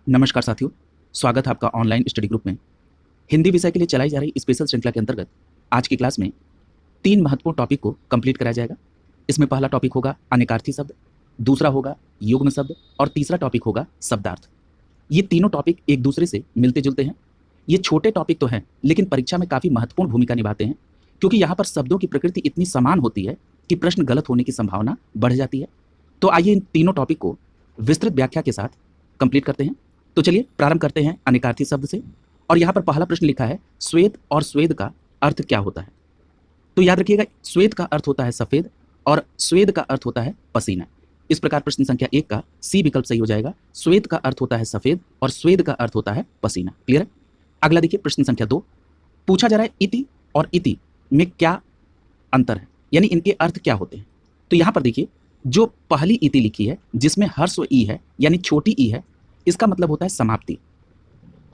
नमस्कार साथियों, स्वागत है आपका ऑनलाइन स्टडी ग्रुप में। हिंदी विषय के लिए चलाई जा रही स्पेशल श्रृंखला के अंतर्गत आज की क्लास में 3 महत्वपूर्ण टॉपिक को कंप्लीट कराया जाएगा। इसमें पहला टॉपिक होगा अनेकार्थी शब्द, दूसरा होगा युग्म शब्द और तीसरा टॉपिक होगा शब्दार्थ। ये तीनों टॉपिक एक दूसरे से मिलते जुलते हैं। ये छोटे टॉपिक तो हैं, लेकिन परीक्षा में काफ़ी महत्वपूर्ण भूमिका निभाते हैं, क्योंकि यहाँ पर शब्दों की प्रकृति इतनी समान होती है कि प्रश्न गलत होने की संभावना बढ़ जाती है। तो आइए इन तीनों टॉपिक को विस्तृत व्याख्या के साथ कंप्लीट करते हैं। तो चलिए प्रारंभ करते हैं अनेकार्थी शब्द से। और यहाँ पर पहला प्रश्न लिखा है, श्वेत और स्वेद का अर्थ क्या होता है? तो याद रखिएगा, श्वेत का अर्थ होता है सफेद और स्वेद का अर्थ होता है पसीना। इस प्रकार प्रश्न संख्या 1 का सी विकल्प सही हो जाएगा। श्वेत का अर्थ होता है सफेद और स्वेद का अर्थ होता है पसीना। क्लियर है? अगला देखिए प्रश्न संख्या 2, पूछा जा रहा है इति और इति में क्या अंतर है, यानी इनके अर्थ क्या होते हैं। तो यहाँ पर देखिए, जो पहली इति लिखी है जिसमें ह्रस्व ई है यानी छोटी ई है, इसका मतलब होता है समाप्ति।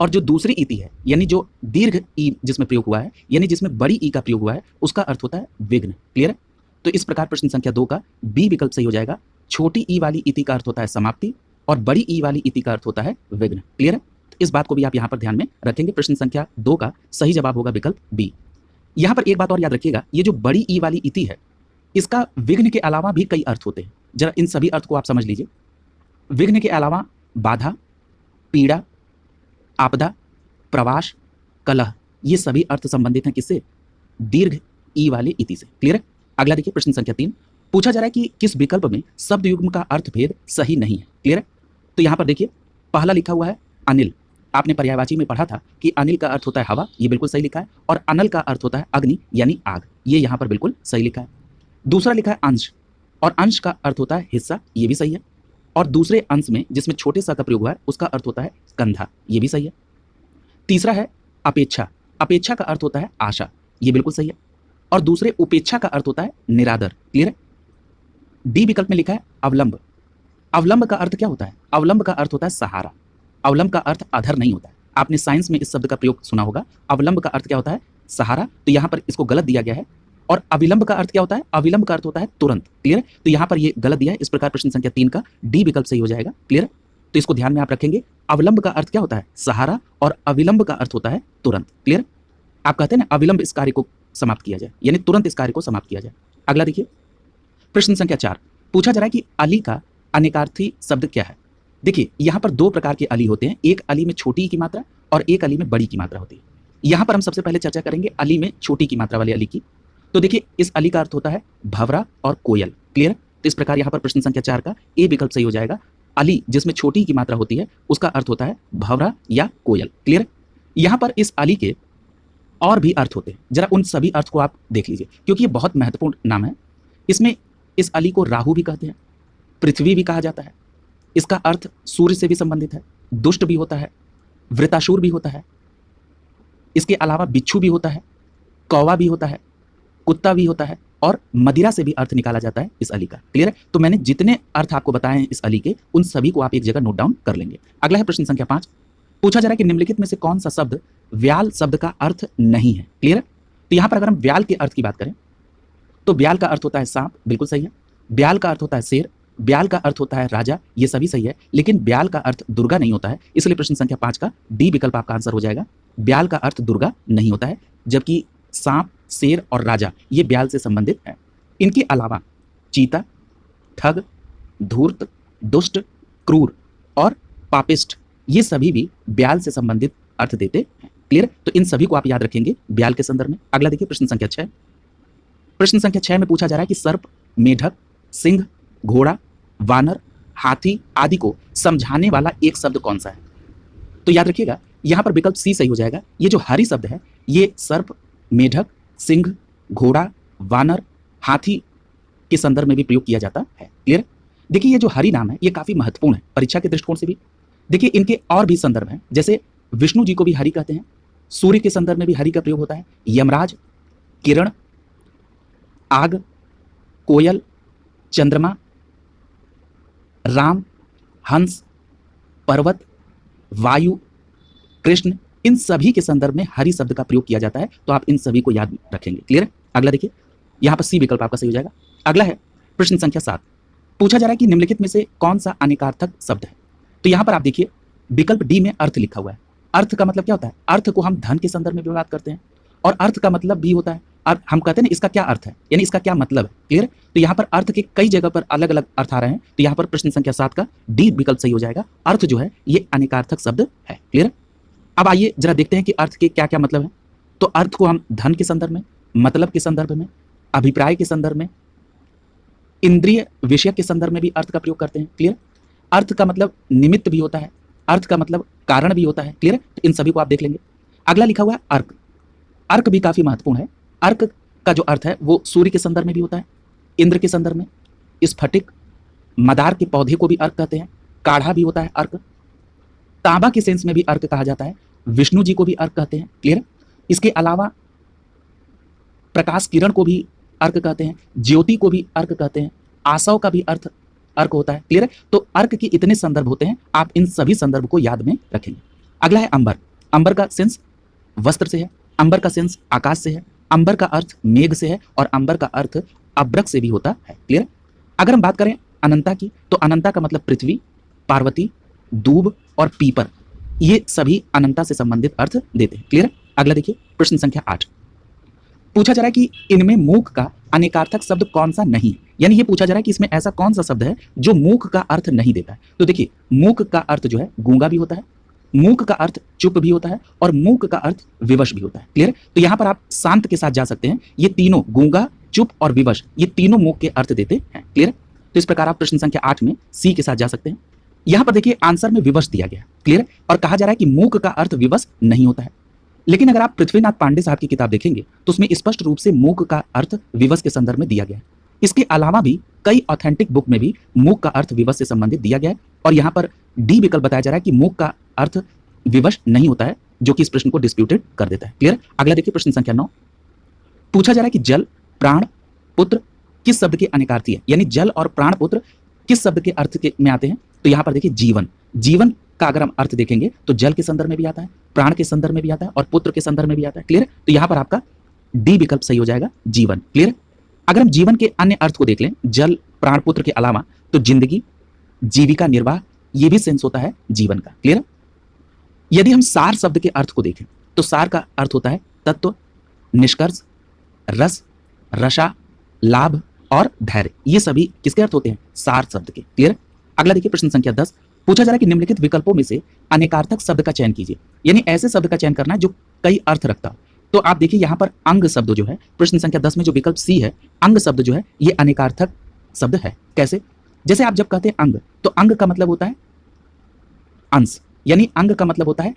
और जो दूसरी इति है यानी जो दीर्घ ई जिसमें प्रयोग हुआ है, यानी जिसमें बड़ी ई का प्रयोग हुआ है, उसका अर्थ होता है विघ्न। क्लियर है? तो इस प्रकार प्रश्न संख्या 2 का बी विकल्प सही हो जाएगा। छोटी ई वाली इति का अर्थ होता है समाप्ति और बड़ी ई वाली इति का अर्थ होता है विघ्न। क्लियर है? तो इस बात को भी आप यहाँ पर ध्यान में रखेंगे। प्रश्न संख्या 2 का सही जवाब होगा विकल्प बी। यहाँ पर एक बात और याद रखिएगा, ये जो बड़ी ई वाली इति है, इसका विघ्न के अलावा भी कई अर्थ होते हैं। जरा इन सभी अर्थ को आप समझ लीजिए। विघ्न के अलावा बाधा, पीड़ा, आपदा, प्रवास, कलह, ये सभी अर्थ संबंधित हैं किससे? दीर्घ ई वाले इति से। क्लियर है? अगला देखिए प्रश्न संख्या 3, पूछा जा रहा है कि किस विकल्प में शब्द युग्म का अर्थभेद सही नहीं है। क्लियर है? तो यहाँ पर देखिए, पहला लिखा हुआ है अनिल। आपने पर्यायवाची में पढ़ा था कि अनिल का अर्थ होता है हवा, ये बिल्कुल सही लिखा है। और अनल का अर्थ होता है अग्नि यानी आग, ये यहाँ पर बिल्कुल सही लिखा है। दूसरा लिखा है अंश, और अंश का अर्थ होता है हिस्सा, ये भी सही है। और दूसरे अंश में जिसमें छोटे सा का प्रयोग हुआ है, उसका अर्थ होता है कंधा, ये भी सही है। तीसरा है अपेक्षा, अपेक्षा का अर्थ होता है आशा, ये बिल्कुल सही है। और दूसरे उपेक्षा का अर्थ होता है निरादर। क्लियर है? डी विकल्प में लिखा है अवलंब। अवलंब का अर्थ क्या होता है? अवलंब का अर्थ होता है सहारा। अवलंब का अर्थ अधर नहीं होता है। आपने साइंस में इस शब्द का प्रयोग सुना होगा। अवलंब का अर्थ क्या होता है? सहारा। तो यहाँ पर इसको गलत दिया गया है। और अविलंब का अर्थ क्या होता है? अविलंब का अर्थ होता है तुरंत। क्लियर है? तो यहाँ पर ये गलत दिया है। इस प्रकार प्रश्न संख्या 3 का डी विकल्प सही हो जाएगा। क्लियर है? तो इसको ध्यान में आप रखेंगे। अवलंब का अर्थ क्या होता है? सहारा, और अविलंब का अर्थ होता है तुरंत। क्लियर? आप कहते हैं ना, अविलंब इस कार्य को समाप्त किया जाए, यानी तुरंत इस कार्य को समाप्त किया जाए। अगला देखिए प्रश्न संख्या 4, पूछा जा रहा है कि अली का अनेकार्थी शब्द क्या है। देखिए, यहाँ पर 2 प्रकार के अली होते हैं। एक अली में छोटी की मात्रा और एक अली में बड़ी की मात्रा होती है। यहाँ पर हम सबसे पहले चर्चा करेंगे अली में छोटी की मात्रा वाले अली की। तो देखिए, इस अली का अर्थ होता है भंवरा और कोयल। क्लियर? तो इस प्रकार यहाँ पर प्रश्न संख्या 4 का ए विकल्प सही हो जाएगा। अली जिसमें छोटी की मात्रा होती है, उसका अर्थ होता है भंवरा या कोयल। क्लियर? यहाँ पर इस अली के और भी अर्थ होते हैं, जरा उन सभी अर्थ को आप देख लीजिए, क्योंकि ये बहुत महत्वपूर्ण नाम है। इसमें इस अली को राहु भी कहते हैं, पृथ्वी भी कहा जाता है। इसका अर्थ सूर्य से भी संबंधित है, दुष्ट भी होता है, वृतासुर भी होता है। इसके अलावा बिच्छू भी होता है, कौवा भी होता है, कुत्ता भी होता है, और मदिरा से भी अर्थ निकाला जाता है इस अली का। क्लियर है? तो मैंने जितने अर्थ आपको बताए हैं इस अली के, उन सभी को आप एक जगह नोट डाउन कर लेंगे। अगला है प्रश्न संख्या 5, पूछा जा रहा है कि निम्नलिखित में से कौन सा शब्द व्याल शब्द का अर्थ नहीं है। क्लियर है? तो यहां पर अगर हम व्याल के अर्थ की बात करें, तो व्याल का अर्थ होता है सांप, बिल्कुल सही है। व्याल का अर्थ होता है शेर, ब्याल का अर्थ होता है राजा, ये सभी सही है। लेकिन ब्याल का अर्थ दुर्गा नहीं होता है, इसलिए प्रश्न संख्या 5 का डी विकल्प आपका आंसर हो जाएगा। ब्याल का अर्थ दुर्गा नहीं होता है, जबकि सांप, शेर और राजा ये ब्याल से संबंधित है। इनके अलावा चीता, ठग, धूर्त, दुष्ट, क्रूर और पापिष्ट, ये सभी भी ब्याल से संबंधित अर्थ देते हैं। क्लियर? तो इन सभी को आप याद रखेंगे ब्याल के संदर्भ में। अगला देखिए प्रश्न संख्या 6। प्रश्न संख्या 6 में पूछा जा रहा है कि सर्प, मेढक, सिंह, घोड़ा, वानर, हाथी आदि को समझाने वाला एक शब्द कौन सा है। तो याद रखिएगा, यहां पर विकल्प सी सही हो जाएगा। ये जो हरि शब्द है, ये सर्प, मेढक, सिंह, घोड़ा, वानर, हाथी के संदर्भ में भी प्रयोग किया जाता है। क्लियर? देखिए, ये जो हरि नाम है, ये काफी महत्वपूर्ण है परीक्षा के दृष्टिकोण से भी। देखिए, इनके और भी संदर्भ हैं, जैसे विष्णु जी को भी हरि कहते हैं, सूर्य के संदर्भ में भी हरि का प्रयोग होता है, यमराज, किरण, आग, कोयल, चंद्रमा, राम, हंस, पर्वत, वायु, कृष्ण, इन सभी के संदर्भ में हरि शब्द का प्रयोग किया जाता है। तो आप इन सभी को याद रखेंगे। क्लियर है? अगला देखिए, यहां पर सी विकल्प आपका सही हो जाएगा। अगला है प्रश्न संख्या 7, पूछा जा रहा है कि निम्नलिखित में से कौन सा अनेकार्थक शब्द है। तो यहां पर आप देखिए, विकल्प डी में अर्थ लिखा हुआ है। अर्थ का मतलब क्या होता है? अर्थ को हम धन के संदर्भ में भी बात करते हैं और अर्थ का मतलब भी होता है हम कहते हैं ना इसका क्या अर्थ है, यानी इसका क्या मतलब है। क्लियर? तो यहाँ पर अर्थ के कई जगह पर अलग अलग अर्थ आ रहे हैं, तो यहाँ पर प्रश्न संख्या 7 का डी विकल्प सही हो जाएगा। अर्थ जो है ये अनेकार्थक शब्द है। क्लियर? अब आइए जरा देखते हैं कि अर्थ के क्या क्या मतलब है। तो अर्थ को हम धन के संदर्भ में, मतलब के संदर्भ में, अभिप्राय के संदर्भ में, इंद्रिय विषय के संदर्भ में भी अर्थ का प्रयोग करते हैं। क्लियर? अर्थ का मतलब निमित्त भी होता है, अर्थ का मतलब कारण भी होता है। क्लियर? तो इन सभी को आप देख लेंगे। अगला लिखा हुआ है अर्क। अर्क भी काफी महत्वपूर्ण है। अर्क का जो अर्थ है वो सूर्य के संदर्भ में भी होता है, इंद्र के संदर्भ में, स्फटिक, मदार के पौधे को भी अर्क कहते हैं, काढ़ा भी होता है अर्क, तांबा के सेंस में भी अर्क कहा जाता है, विष्णु जी को भी अर्क कहते हैं। क्लियर? इसके अलावा प्रकाश किरण को भी अर्क कहते हैं, ज्योति को भी अर्क कहते हैं, आसव का भी अर्थ अर्क होता है। क्लियर? तो अर्क के इतने संदर्भ होते हैं, आप इन सभी संदर्भ को याद में रखेंगे। अगला है अंबर। अंबर का सेंस वस्त्र से है, अंबर का सेंस आकाश से है, अंबर का अर्थ मेघ से है और अंबर का अर्थ अब्रक से भी होता है। क्लियर? अगर हम बात करें अनंता की, तो अनंता का मतलब पृथ्वी, पार्वती, दूब और पीपर, ये सभी अनंता से संबंधित अर्थ देते हैं। क्लियर? अगला देखिए प्रश्न संख्या 8। पूछा जा रहा है कि इनमें मूक का अनेकार्थक शब्द कौन सा नहीं, यानी ये पूछा जा रहा है कि इसमें ऐसा कौन सा शब्द है जो मूक का अर्थ नहीं देता है। तो देखिए मूक का अर्थ जो है गूंगा भी होता है, मूक का अर्थ चुप भी होता है और मूक का अर्थ विवश भी होता है। क्लियर? तो यहां पर आप शांत के साथ जा सकते हैं। ये तीनों गूंगा, चुप और विवश, ये तीनों मूक के अर्थ देते हैं। क्लियर? तो इस प्रकार आप प्रश्न संख्या 8 में सी के साथ जा सकते हैं। यहां पर देखिए आंसर में विवश दिया गया। क्लियर? और कहा जा रहा है कि मूक का अर्थ विवश नहीं होता है। लेकिन अगर आप पृथ्वीनाथ पांडे साहब की किताब देखेंगे तो उसमें स्पष्ट रूप से मूक का अर्थ विवश के संदर्भ में दिया गया है। इसके अलावा भी कई ऑथेंटिक बुक में भी मूक का अर्थ विवश से संबंधित दिया गया है और यहाँ पर डी विकल्प बताया जा रहा है कि मूक का अर्थ विवश नहीं होता है, जो कि इस प्रश्न को डिस्प्यूटेड कर देता है। क्लियर? अगला देखिए प्रश्न संख्या 9। पूछा जा रहा है कि जल, प्राण, पुत्र किस शब्द के अनेकार्थी है, यानी जल और प्राण पुत्र किस शब्द के अर्थ के में आते हैं। तो यहाँ पर देखिए जीवन, जीवन का अगर हम अर्थ देखेंगे तो जल के संदर्भ में भी आता है, प्राण के संदर्भ में भी आता है और पुत्र के संदर्भ में भी आता है। क्लियर? तो यहाँ पर आपका डी विकल्प सही हो जाएगा, जीवन। क्लियर? अगर हम जीवन के अन्य अर्थ को देख लें, जल, प्राण, पुत्र के अलावा, तो जिंदगी, जीविका निर्वाह, ये भी सेंस होता है जीवन का। क्लियर? यदि हम सार शब्द के अर्थ को देखें तो सार का अर्थ होता है तत्व, निष्कर्ष, रस, रसा, लाभ और धैर्य, ये सभी किसके अर्थ होते हैं? सार शब्द के। क्लियर? अगला देखिए प्रश्न संख्या 10। पूछा जा रहा है कि निम्नलिखित विकल्पों में से अनेकार्थक शब्द का चयन कीजिए, यानी ऐसे शब्द का चयन करना है जो कई अर्थ रखता हो। तो आप देखिए यहाँ पर अंग शब्द जो है प्रश्न संख्या 10 में जो विकल्प सी है, अंग शब्द जो है ये अनेकार्थक शब्द है। कैसे? जैसे आप जब कहते हैं अंग, तो अंग का मतलब होता है अंश, यानी अंग का मतलब होता है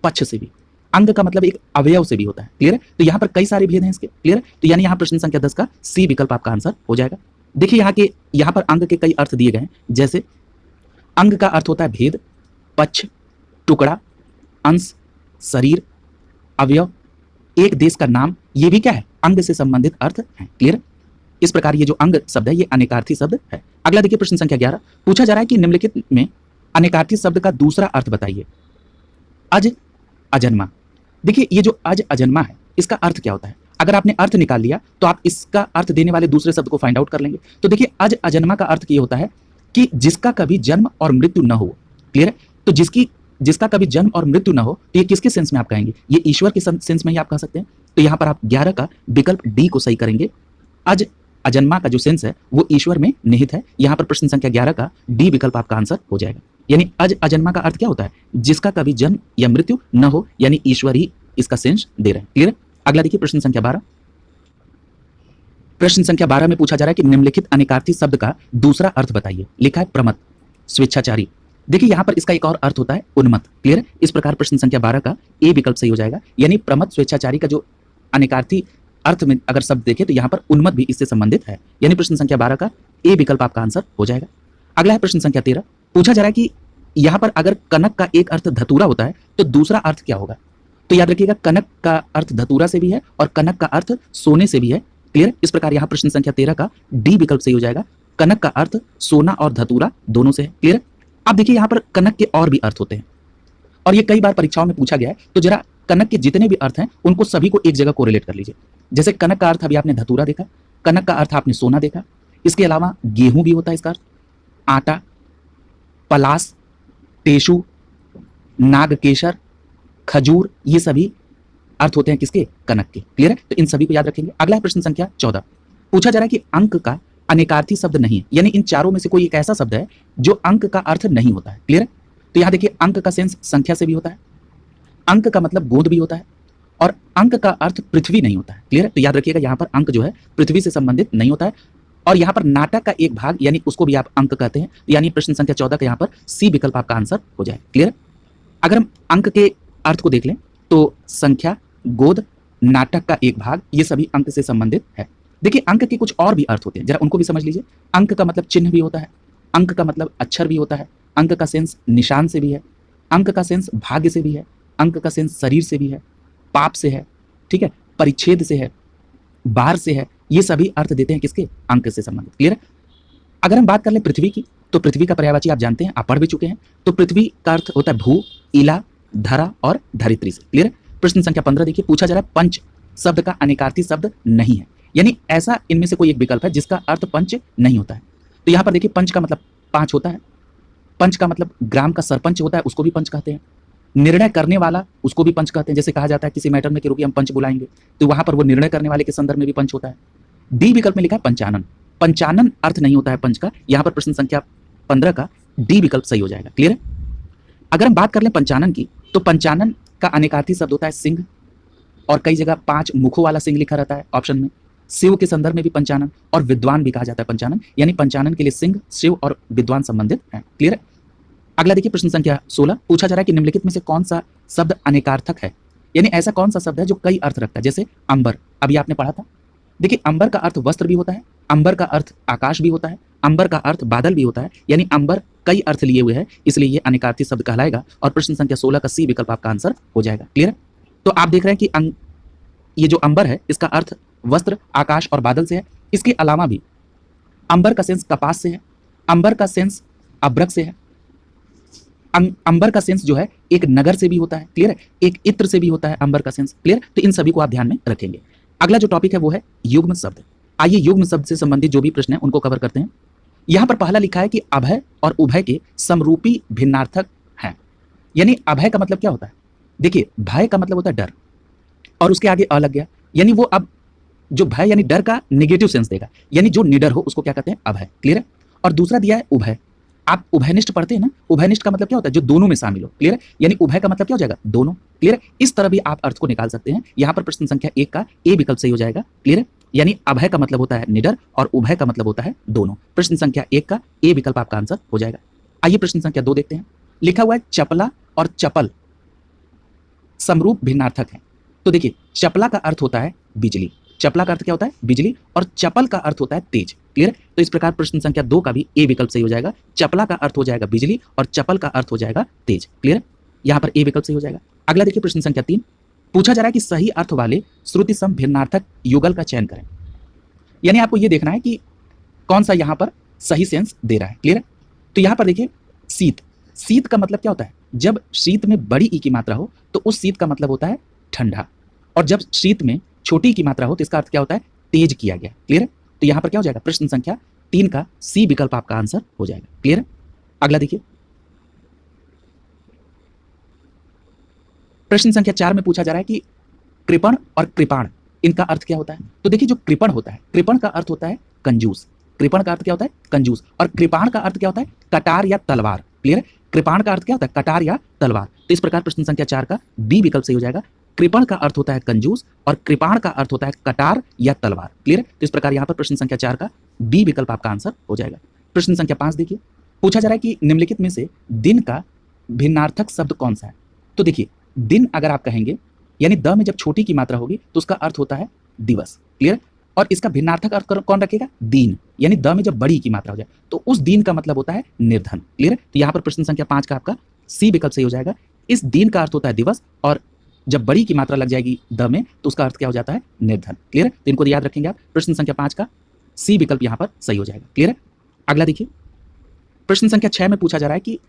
पक्ष से भी, अंग का मतलब एक अवयव से भी होता है। क्लियर? तो यहाँ पर कई सारे भेद हैं इसके। क्लियर? तो यानी यहाँ प्रश्न संख्या 10 का सी विकल्प आपका आंसर हो जाएगा। देखिए यहाँ पर अंग के कई अर्थ दिए गए हैं। जैसे अंग का अर्थ होता है भेद, पक्ष, टुकड़ा, अंश, शरीर, अवयव, एक देश का नाम, ये भी क्या है? अंग से संबंधित अर्थ है। क्लियर? इस प्रकार ये जो अंग शब्द है ये अनेकार्थी शब्द है। अगला देखिए प्रश्न संख्या 11। पूछा जा रहा है कि निम्नलिखित में अनेकार्थी शब्द का दूसरा अर्थ बताइए। अज, अजन्मा। देखिए ये जो अज अजन्मा है इसका अर्थ क्या होता है? अगर आपने अर्थ निकाल लिया तो आप इसका अर्थ देने वाले दूसरे शब्द को फाइंड आउट कर लेंगे। तो देखिए अज अजन्मा का अर्थ ये होता है कि जिसका कभी जन्म और मृत्यु न हो। क्लियर है? तो जिसका कभी जन्म और मृत्यु न हो, तो ये किसके सेंस में आप कहेंगे? ये ईश्वर के सेंस में ही आप कह सकते हैं। तो यहाँ पर आप 11 का विकल्प डी को सही करेंगे। अज अजन्मा का जो सेंस है वो ईश्वर में निहित है। यहाँ पर प्रश्न संख्या 11 का डी विकल्प आपका आंसर हो जाएगा। यानी अज अजन्मा का अर्थ क्या होता है? जिसका कभी जन्म या मृत्यु न हो, यानी ईश्वर ही इसका सेंस दे रहे हैं। क्लियर? अगला देखिए प्रश्न संख्या 12। प्रश्न संख्या 12 में पूछा जा रहा है कि निम्नलिखित अनेकार्थी शब्द का दूसरा अर्थ बताइए। लिखा है प्रमत्त, स्वेच्छाचारी। देखिए यहाँ पर इसका एक और अर्थ होता है उन्मत्त। क्लियर? इस प्रकार प्रश्न संख्या 12 का ए विकल्प सही हो जाएगा। यानी प्रमत्त, स्वेच्छाचारी का जो अनेकार्थी अर्थ में अगर शब्द देखें तो यहाँ पर उन्मत्त भी इससे संबंधित है। यानी प्रश्न संख्या 12 का ए विकल्प आपका आंसर हो जाएगा। अगला है प्रश्न संख्या 13। पूछा जा रहा है कि यहाँ पर अगर कनक का एक अर्थ धतूरा होता है तो दूसरा अर्थ क्या होगा? तो याद रखिएगा कनक का अर्थ धतूरा से भी है और कनक का अर्थ सोने से भी है। क्लियर? इस प्रकार यहाँ प्रश्न संख्या 13 का डी विकल्प सही हो जाएगा। कनक का अर्थ सोना और धतूरा दोनों से है। क्लियर? अब देखिए यहाँ पर कनक के और भी अर्थ होते हैं और ये कई बार परीक्षाओं में पूछा गया है। तो जरा कनक के जितने भी अर्थ हैं उनको सभी को एक जगह कोरिलेट कर लीजिए। जैसे कनक का अर्थ अभी आपने धतूरा देखा, कनक का अर्थ आपने सोना देखा, इसके अलावा गेहूं भी होता है इसका अर्थ, आटा, पलास, टेशु, नागकेशर, खजूर, ये सभी अर्थ होते हैं किसके? कनक के। क्लियर है? तो इन सभी को याद रखेंगे। अगला है प्रश्न संख्या 14। पूछा जा रहा है कि अंक का अनेकार्थी शब्द नहीं है, यानी इन चारों में से कोई एक ऐसा शब्द है जो अंक का अर्थ नहीं होता है। क्लियर है? तो यहां देखिए, अंक का सेंस संख्या से भी होता है, अंक का मतलब गोद भी होता है, और अंक का अर्थ पृथ्वी नहीं होता है। क्लियर है? तो याद रखिएगा, यहां पर अंक जो है पृथ्वी से संबंधित नहीं होता है, और यहां पर नाटक का एक भाग यानी उसको भी आप अंक कहते हैं, यानी प्रश्न संख्या 14 का यहां पर सी विकल्प आपका आंसर हो जाए। क्लियर है? अगर हम अंक के अर्थ को देख लें तो संख्या, गोद, नाटक का एक भाग, ये सभी अंक से संबंधित है। देखिए, अंक के कुछ और भी अर्थ होते हैं, जरा उनको भी समझ लीजिए। अंक का मतलब चिन्ह भी होता है, अंक का मतलब अक्षर भी होता है, अंक का सेंस निशान से भी है, अंक का सेंस भाग्य से भी है, अंक का सेंस शरीर से भी है, पाप से है, ठीक है, परिच्छेद से है, बार से है। ये सभी अर्थ देते हैं किसके? अंक से संबंधित। क्लियर है? अगर हम बात कर लें पृथ्वी की, तो पृथ्वी का पर्यायवाची आप जानते हैं, आप पढ़ भी चुके हैं। तो पृथ्वी का अर्थ होता है भू, इला, धरा और धरित्री से। क्लियर है? प्रश्न संख्या 15 देखिए, पूछा जा रहा है पंच शब्द का अनेकार्थी शब्द नहीं है, यानी ऐसा इनमें से कोई एक विकल्प है जिसका अर्थ पंच नहीं होता है। तो यहां पर देखिए, पंच का मतलब 5 होता है, पंच का मतलब ग्राम का सरपंच होता है, उसको भी पंच कहते हैं, निर्णय करने वाला उसको भी पंच कहते हैं। जैसे कहा जाता है किसी मैटर में कि रुकिए हम पंच बुलाएंगे, तो वहां पर वो निर्णय करने वाले के संदर्भ में भी पंच होता है। डी विकल्प में लिखा है पंचानन, पंचानन अर्थ नहीं होता है पंच का। यहां पर प्रश्न संख्या 15 का डी विकल्प सही हो जाएगा। क्लियर है? अगर हम बात कर लें पंचानन की, तो पंचानन का अनेकार्थी शब्द होता है सिंह, और कई जगह 5 मुखों वाला सिंह लिखा रहता है ऑप्शन में। शिव के संदर्भ में भी पंचानन, और विद्वान भी कहा जाता है पंचानन, यानी पंचानन के लिए सिंह, शिव और विद्वान संबंधित है। क्लियर है? अगला देखिए, प्रश्न संख्या 16। पूछा जा रहा है कि निम्नलिखित में से कौन सा शब्द अनेकार्थक है, यानी ऐसा कौन सा शब्द है जो कई अर्थ रखता है। जैसे अंबर, अभी आपने पढ़ा था। देखिए, अंबर का अर्थ वस्त्र भी होता है, अंबर का अर्थ आकाश भी होता है, अंबर का अर्थ बादल भी होता है, यानी अंबर कई अर्थ लिए हुए है, इसलिए ये अनेकार्थी शब्द कहलाएगा, और प्रश्न संख्या 16 का सी विकल्प आपका आंसर हो जाएगा। क्लियर है? तो आप देख रहे हैं कि ये जो अंबर है इसका अर्थ वस्त्र, आकाश और बादल से है। इसके अलावा भी अंबर का सेंस कपास से है, अंबर का सेंस अब्रक से है, अंबर का सेंस जो है एक नगर से भी होता है। क्लियर है? एक इत्र से भी होता है अंबर का सेंस। क्लियर? तो इन सभी को आप ध्यान में रखेंगे। अगला जो टॉपिक है वो है युग्म शब्द। आइए युग्म शब्द से संबंधित जो भी प्रश्न है उनको कवर करते हैं। यहां पर पहला लिखा है कि अभय और उभय के समरूपी भिन्नार्थक हैं, यानी अभय का मतलब क्या होता है? देखिए, भय का मतलब होता है डर, और उसके आगे अ लग गया, यानी वो अब जो भय यानी डर का नेगेटिव सेंस देगा, यानी जो निडर हो उसको क्या कहते हैं? अभय। क्लियर है? और दूसरा दिया है उभय। आप उभयनिष्ठ पढ़ते हैं ना, उभयनिष्ठ का मतलब क्या होता है? जो दोनों में शामिल हो। क्लियर है? यानी उभय का मतलब क्या हो जाएगा? दोनों। क्लियर है? इस तरह भी आप अर्थ को निकाल सकते हैं। यहां पर प्रश्न संख्या 1 का ए विकल्प सही हो जाएगा। क्लियर है? यानी अभय का मतलब होता है निडर और उभय का मतलब होता है दोनों। प्रश्न संख्या 1 का ए विकल्प आपका आंसर हो जाएगा। आइए प्रश्न संख्या 2 देखते हैं। लिखा हुआ है चपला और चपल समरूप भिन्नार्थक है। तो देखिए, चपला का अर्थ होता है बिजली, चपला का अर्थ क्या होता है? बिजली, और चपल का अर्थ होता है तेज। क्लियर है? तो इस प्रकार प्रश्न संख्या 2 का भी ए विकल्प सही हो जाएगा। चपला का अर्थ हो जाएगा बिजली और चपल का अर्थ हो जाएगा तेज। क्लियर है? यहां पर ए विकल्प सही हो जाएगा। अगला देखिए, प्रश्न संख्या 3। पूछा जा रहा है कि सही अर्थ वाले श्रुति सम भिन्नार्थक युगल का चयन करें, यानी आपको यह देखना है कि कौन सा यहां पर सही सेंस दे रहा है। क्लियर है? तो यहां पर देखिए, शीत, शीत का मतलब क्या होता है? जब शीत में बड़ी ई की मात्रा हो तो उस शीत का मतलब होता है ठंडा, और जब शीत में छोटी की मात्रा हो तो इसका अर्थ क्या होता है? तेज किया गया। क्लियर है? तो यहां पर क्या हो जाएगा? प्रश्न संख्या 3 का सी विकल्प आपका आंसर हो जाएगा। क्लियर है? अगला देखिए, प्रश्न संख्या 4 में पूछा जा रहा है कि कृपण और कृपाण इनका अर्थ क्या होता है? तो देखिए, जो कृपण होता है, कृपण का अर्थ होता है कंजूस, कृपण का अर्थ क्या होता है? कंजूस, और कृपाण का अर्थ क्या होता है? कटार या तलवार। क्लियर है? कृपाण का अर्थ क्या होता है? कटार या तलवार। तो इस प्रकार प्रश्न संख्या 4 का बी विकल्प सही हो जाएगा। कृपण का अर्थ होता है कंजूस और कृपाण का अर्थ होता है कटार या तलवार। क्लियर है? तो इस प्रकार यहां पर प्रश्न संख्या 4 का बी विकल्प आपका आंसर हो जाएगा। प्रश्न संख्या 5 देखिए, पूछा जा रहा है कि निम्नलिखित में से दिन का भिन्नार्थक शब्द कौन सा है? तो देखिए, दिन अगर आप कहेंगे, यानी द में जब छोटी की मात्रा होगी तो उसका अर्थ होता है दिवस। क्लियर? और इसका भिन्नार्थक अर्थ कौन रखेगा? दीन, यानी द में जब बड़ी की मात्रा हो जाए तो उस दीन का मतलब होता है निर्धन। क्लियर? तो यहां पर प्रश्न संख्या 5 का आपका सी विकल्प सही हो जाएगा। इस दीन का अर्थ होता है दिवस, और जब बड़ी की मात्रा लग जाएगी द में तो उसका अर्थ क्या हो जाता है? निर्धन। क्लियर? तो इनको याद रखेंगे आप। प्रश्न संख्या 5 का सी विकल्प यहां पर सही हो जाएगा। क्लियर है? अगला देखिए, प्रश्न संख्या 6 में पूछा जा रहा है कि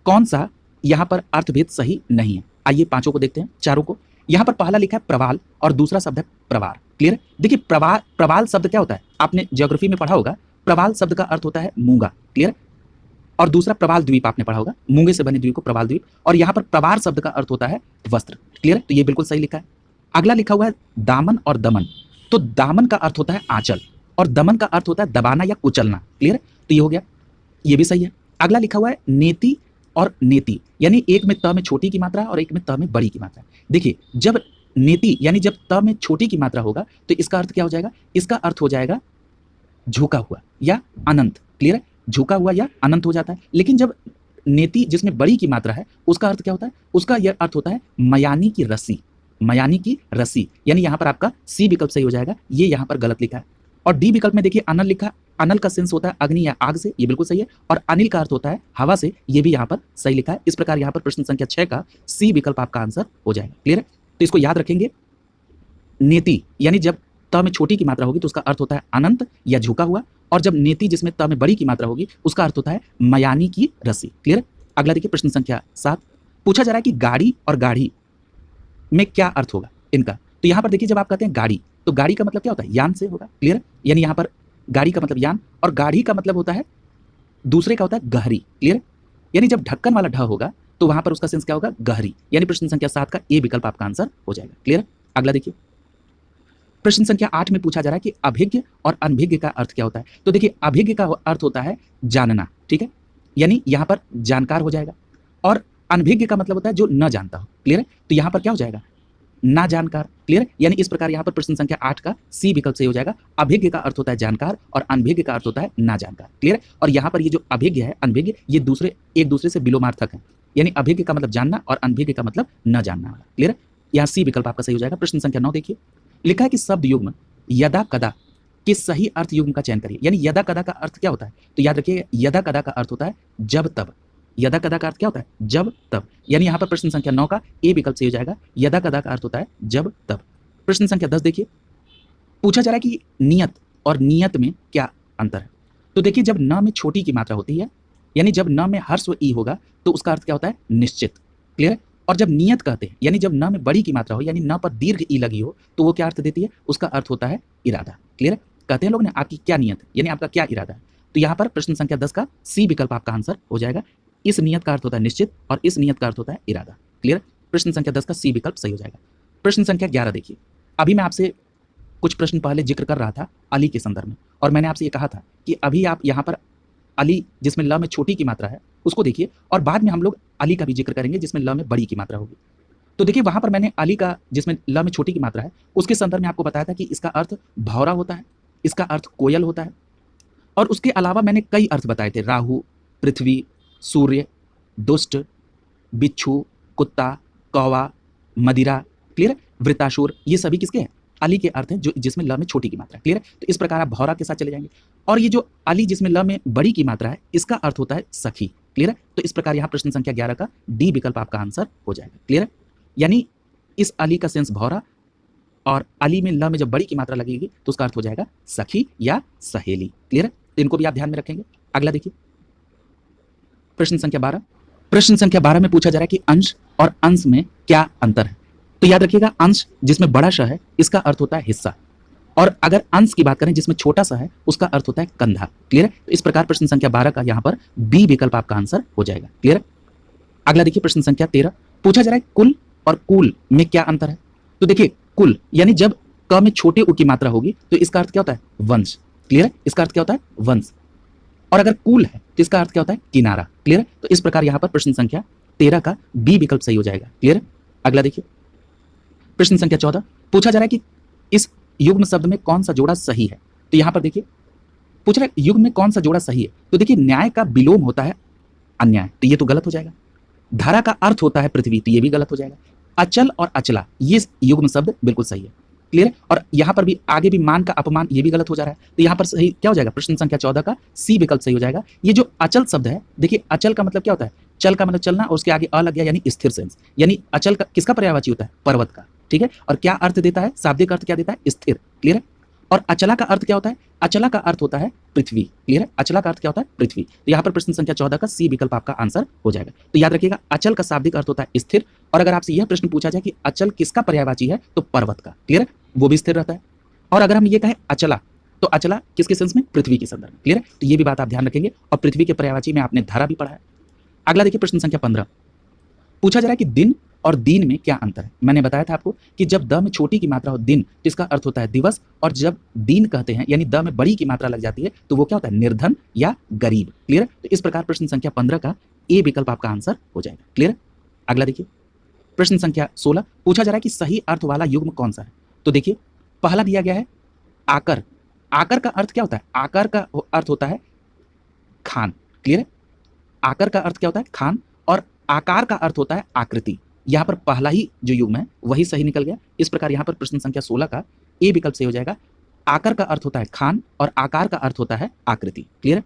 कौन सा यहां पर अर्थभेद सही नहीं है। आइए पांचों को देखते हैं, चारों को। यहां पर पहला लिखा है प्रवाल और दूसरा शब्द है प्रवार। क्लियर? देखिए, प्रवाल शब्द क्या होता है? आपने ज्योग्राफी में पढ़ा होगा। प्रवाल शब्द का अर्थ होता है मूंगा। क्लियर? और दूसरा प्रवाल द्वीप आपने पढ़ा होगा, मूंगे से बने द्वीप को प्रवाल द्वीप, और यहाँ पर प्रवार शब्द का अर्थ होता है वस्त्र। क्लियर है, तो ये बिल्कुल सही लिखा है। अगला लिखा हुआ है दामन और दमन, तो दामन का अर्थ होता है आंचल और दमन का अर्थ होता है दबाना या कुचलना। क्लियर है, तो ये हो गया, ये भी सही है। अगला लिखा हुआ है नेति और नेति, यानी एक में त में छोटी की मात्रा और एक में त में बड़ी की मात्रा। देखिए जब नेति यानी जब त में छोटी की मात्रा होगा तो इसका अर्थ क्या हो जाएगा, इसका अर्थ हो जाएगा झुका हुआ या अनंत। क्लियर है, झुका हुआ या अनंत हो जाता है। लेकिन जब नेति जिसमें बड़ी की मात्रा है उसका अर्थ क्या होता है, उसका यह अर्थ होता है मयानी की रस्सी, मयानी की रस्सी, यानी यहाँ पर आपका सी विकल्प सही हो जाएगा, ये यहाँ पर गलत लिखा है। और डी विकल्प में देखिए अनल लिखा, अनल का सेंस होता है अग्नि या आग से, ये बिल्कुल सही है, और अनिल का अर्थ होता है हवा से, ये भी यहाँ पर सही लिखा है। इस प्रकार यहाँ पर प्रश्न संख्या 6 का सी विकल्प आपका आंसर हो जाएगा। क्लियर है, तो इसको याद रखेंगे। नेति यानी जब त में छोटी की मात्रा होगी तो उसका अर्थ होता है अनंत या झुका हुआ, और जब नेति जिसमें त में बड़ी की मात्रा होगी उसका अर्थ होता है मयानी की रस्सी। क्लियर है, अगला देखिए प्रश्न संख्या 7, पूछा जा रहा है कि गाड़ी और गाढ़ी में क्या अर्थ होगा इनका। तो यहाँ पर देखिए जब आप कहते हैं गाड़ी, तो गाड़ी का मतलब क्या होता है, यान से होगा। क्लियर है, यानी यहाँ पर गाड़ी का मतलब यान और गाढ़ी का मतलब होता है दूसरे का होता है गहरी। क्लियर है, यानी जब ढक्कन वाला ढ होगा तो वहां पर उसका सेंस क्या होगा, गहरी, यानी प्रश्न संख्या 7 का ए विकल्प आपका आंसर हो जाएगा। क्लियर है, अगला देखिए प्रश्न संख्या 8 में पूछा जा रहा है कि अभिज्ञ और अनभिज्ञ का अर्थ क्या होता है। तो देखिए अभिज्ञ का अर्थ होता है जानना, ठीक है, यानी यहाँ पर जानकार हो जाएगा, और अनभिज्ञ का मतलब होता है जो न जानता हो। क्लियर है, तो यहाँ पर क्या हो जाएगा, ना जानकार। क्लियर, यानी इस प्रकार यहाँ पर प्रश्न संख्या 8 का सी विकल्प सही हो जाएगा। अभिज्ञ का अर्थ होता है जानकार और अनभिज्ञ का अर्थ होता है ना जानकार। क्लियर, और यहाँ पर ये जो अभिज्ञ है अनभिज्ञ ये एक दूसरे से विलोमार्थक है, यानी अभिज्ञ का मतलब जानना और अनभिज्ञ का मतलब न जानना। क्लियर, यहाँ सी विकल्प आपका सही हो जाएगा। प्रश्न संख्या 9 देखिए, लिखा है कि शब्द युग्म यदा कदा के सही अर्थ युग्म का चयन करिए, यानी यदा कदा का अर्थ क्या होता है, तो याद रखिए यदा कदा का अर्थ होता है जब तब। यदा कदा का अर्थ क्या होता है, जब तब, यानी यहाँ पर प्रश्न संख्या 9 का ए विकल्प सही हो जाएगा। यदा कदा का अर्थ होता है जब तब। प्रश्न संख्या 10 देखिए, पूछा जा रहा है कि नियत और नियत में क्या अंतर है। तो देखिए जब न में छोटी की मात्रा होती है, यानी जब न में हर्स्व ई होगा तो उसका अर्थ क्या होता है, निश्चित। क्लियर, और जब नियत कहते हैं यानी जब न में बड़ी की मात्रा हो यानी न पर दीर्घ ई लगी हो तो वो क्या अर्थ देती है, उसका अर्थ होता है इरादा। क्लियर, कहते हैं लोग ने आपकी क्या नियत है, यानी आपका क्या इरादा है। तो यहाँ पर प्रश्न संख्या 10 का सी विकल्प आपका आंसर हो जाएगा। इस नियत का अर्थ होता है निश्चित और इस नियत का अर्थ होता है इरादा। क्लियर, प्रश्न संख्या 10 का सी विकल्प सही हो जाएगा। प्रश्न संख्या 11 देखिए, अभी मैं आपसे कुछ प्रश्न पहले जिक्र कर रहा था अली के संदर्भ में, और मैंने आपसे ये कहा था कि अभी आप यहाँ पर अली जिसमें ल में छोटी की मात्रा है उसको देखिए, और बाद में हम लोग अली का भी जिक्र करेंगे जिसमें ल में बड़ी की मात्रा होगी। तो देखिए वहां पर मैंने अली का जिसमें ल में छोटी की मात्रा है उसके संदर्भ में आपको बताया था कि इसका अर्थ भौरा होता है, इसका अर्थ कोयल होता है, और उसके अलावा मैंने कई अर्थ बताए थे, राहु, पृथ्वी, सूर्य, दुष्ट, बिच्छू, कुत्ता, कौवा, मदिरा। क्लियर, वृतासुर, ये सभी किसके हैं, अली के अर्थ हैं जो जिसमें ल में छोटी की मात्रा। क्लियर, तो इस प्रकार आप भौरा के साथ चले जाएंगे। और ये जो अली जिसमें ल में बड़ी की मात्रा है इसका अर्थ होता है सखी। क्लियर, तो इस प्रकार यहाँ प्रश्न संख्या 11 का डी विकल्प आपका आंसर हो जाएगा। क्लियर, यानी इस अली का सेंस भौरा, और अली में ल में जब बड़ी की मात्रा लगेगी तो उसका अर्थ हो जाएगा सखी या सहेली। क्लियर, तो इनको भी आप ध्यान में रखेंगे। अगला देखिए प्रश्न संख्या 12। प्रश्न संख्या 12 में पूछा जा रहा है कि अंश और अंश में क्या अंतर है। तो याद रखिएगा अंश जिसमें बड़ा श है इसका अर्थ होता है हिस्सा, और अगर अंश की बात करें जिसमें छोटा सा है उसका अर्थ होता है कंधा। क्लियर, तो इस प्रकार प्रश्न संख्या 12 का यहाँ पर बी विकल्प आपका आंसर हो जाएगा। क्लियर, अगला देखिए प्रश्न संख्या 13, पूछा जा रहा है कुल और कुल में क्या अंतर है। तो देखिए कुल यानी जब क में छोटे उ की मात्रा होगी तो इसका अर्थ क्या होता है, वंश। क्लियर, इसका अर्थ क्या होता है, वंश, और अगर कुल है तो इसका अर्थ क्या होता है, किनारा। क्लियर, तो इस प्रकार यहाँ पर प्रश्न संख्या 13 का बी विकल्प सही हो जाएगा। क्लियर, अगला देखिए प्रश्न संख्या 14, पूछा जा रहा है कि इस युग्म शब्द में कौन सा जोड़ा सही है। तो यहाँ पर देखिए पूछ रहा है युग्म में कौन सा जोड़ा सही है। तो देखिए न्याय का विलोम होता है अन्याय, तो ये तो गलत हो जाएगा। धारा का अर्थ होता है पृथ्वी, तो ये भी गलत हो जाएगा। अचल और अचला ये युग्म शब्द बिल्कुल सही है। क्लियर, और यहाँ पर भी आगे भी मान का अपमान ये भी गलत हो जा रहा है, तो यहाँ पर सही क्या हो जाएगा, प्रश्न संख्या 14 का सी विकल्प सही हो जाएगा। ये जो अचल शब्द है, देखिए अचल का मतलब क्या होता है, चल का मतलब चलना और उसके आगे अ लग गया यानी स्थिर सेंस, यानी अचल का किसका पर्यायवाची होता है, पर्वत का। ठीक है, और क्या अर्थ देता है, शाब्दिक अर्थ क्या देता है, स्थिर। क्लियर है, और अचला का अर्थ क्या होता है, अचला का अर्थ होता है पृथ्वी। क्लियर है, अचला का अर्थ क्या होता है, पृथ्वी। तो यहाँ पर प्रश्न संख्या 14 का सी विकल्प आपका आंसर हो जाएगा। तो याद रखिएगा अचल का शाब्दिक अर्थ होता है स्थिर, और अगर आपसे यह प्रश्न पूछा जाए कि अचल किसका पर्यायवाची है तो पर्वत का। क्लियर है, वो भी स्थिर रहता है। और अगर हम ये कहें अचला तो अचला किसके सेंस में? पृथ्वी के संदर्भ में। क्लियर है? तो ये भी बात आप ध्यान रखेंगे। और पृथ्वी के पर्यायवाची में आपने धारा भी पढ़ा है। अगला देखिए प्रश्न संख्या 15, पूछा जा रहा है कि दिन और दीन में क्या अंतर है। मैंने बताया था आपको कि जब द में छोटी की मात्रा हो दिन तो इसका अर्थ होता है दिवस, और जब दीन कहते हैं यानी द में बड़ी की मात्रा लग जाती है तो वो क्या होता है? निर्धन या गरीब। क्लियर है? तो इस प्रकार प्रश्न संख्या 15 का ए विकल्प आपका आंसर हो जाएगा। क्लियर है? अगला देखिए प्रश्न संख्या 16, पूछा जा रहा है कि सही अर्थ वाला युग्म कौन सा है। तो देखिए पहला दिया गया है आकर। आकर का अर्थ क्या होता है? आकर का अर्थ होता है खान। क्लियर है? आकर का अर्थ क्या होता है? खान। और आकार का अर्थ होता है आकृति। यहाँ पर पहला ही जो युग्म है वही सही निकल गया। इस प्रकार यहाँ पर प्रश्न संख्या 16 का ए विकल्प सही हो जाएगा। आकर का अर्थ होता है खान और आकार का अर्थ होता है आकृति। क्लियर है?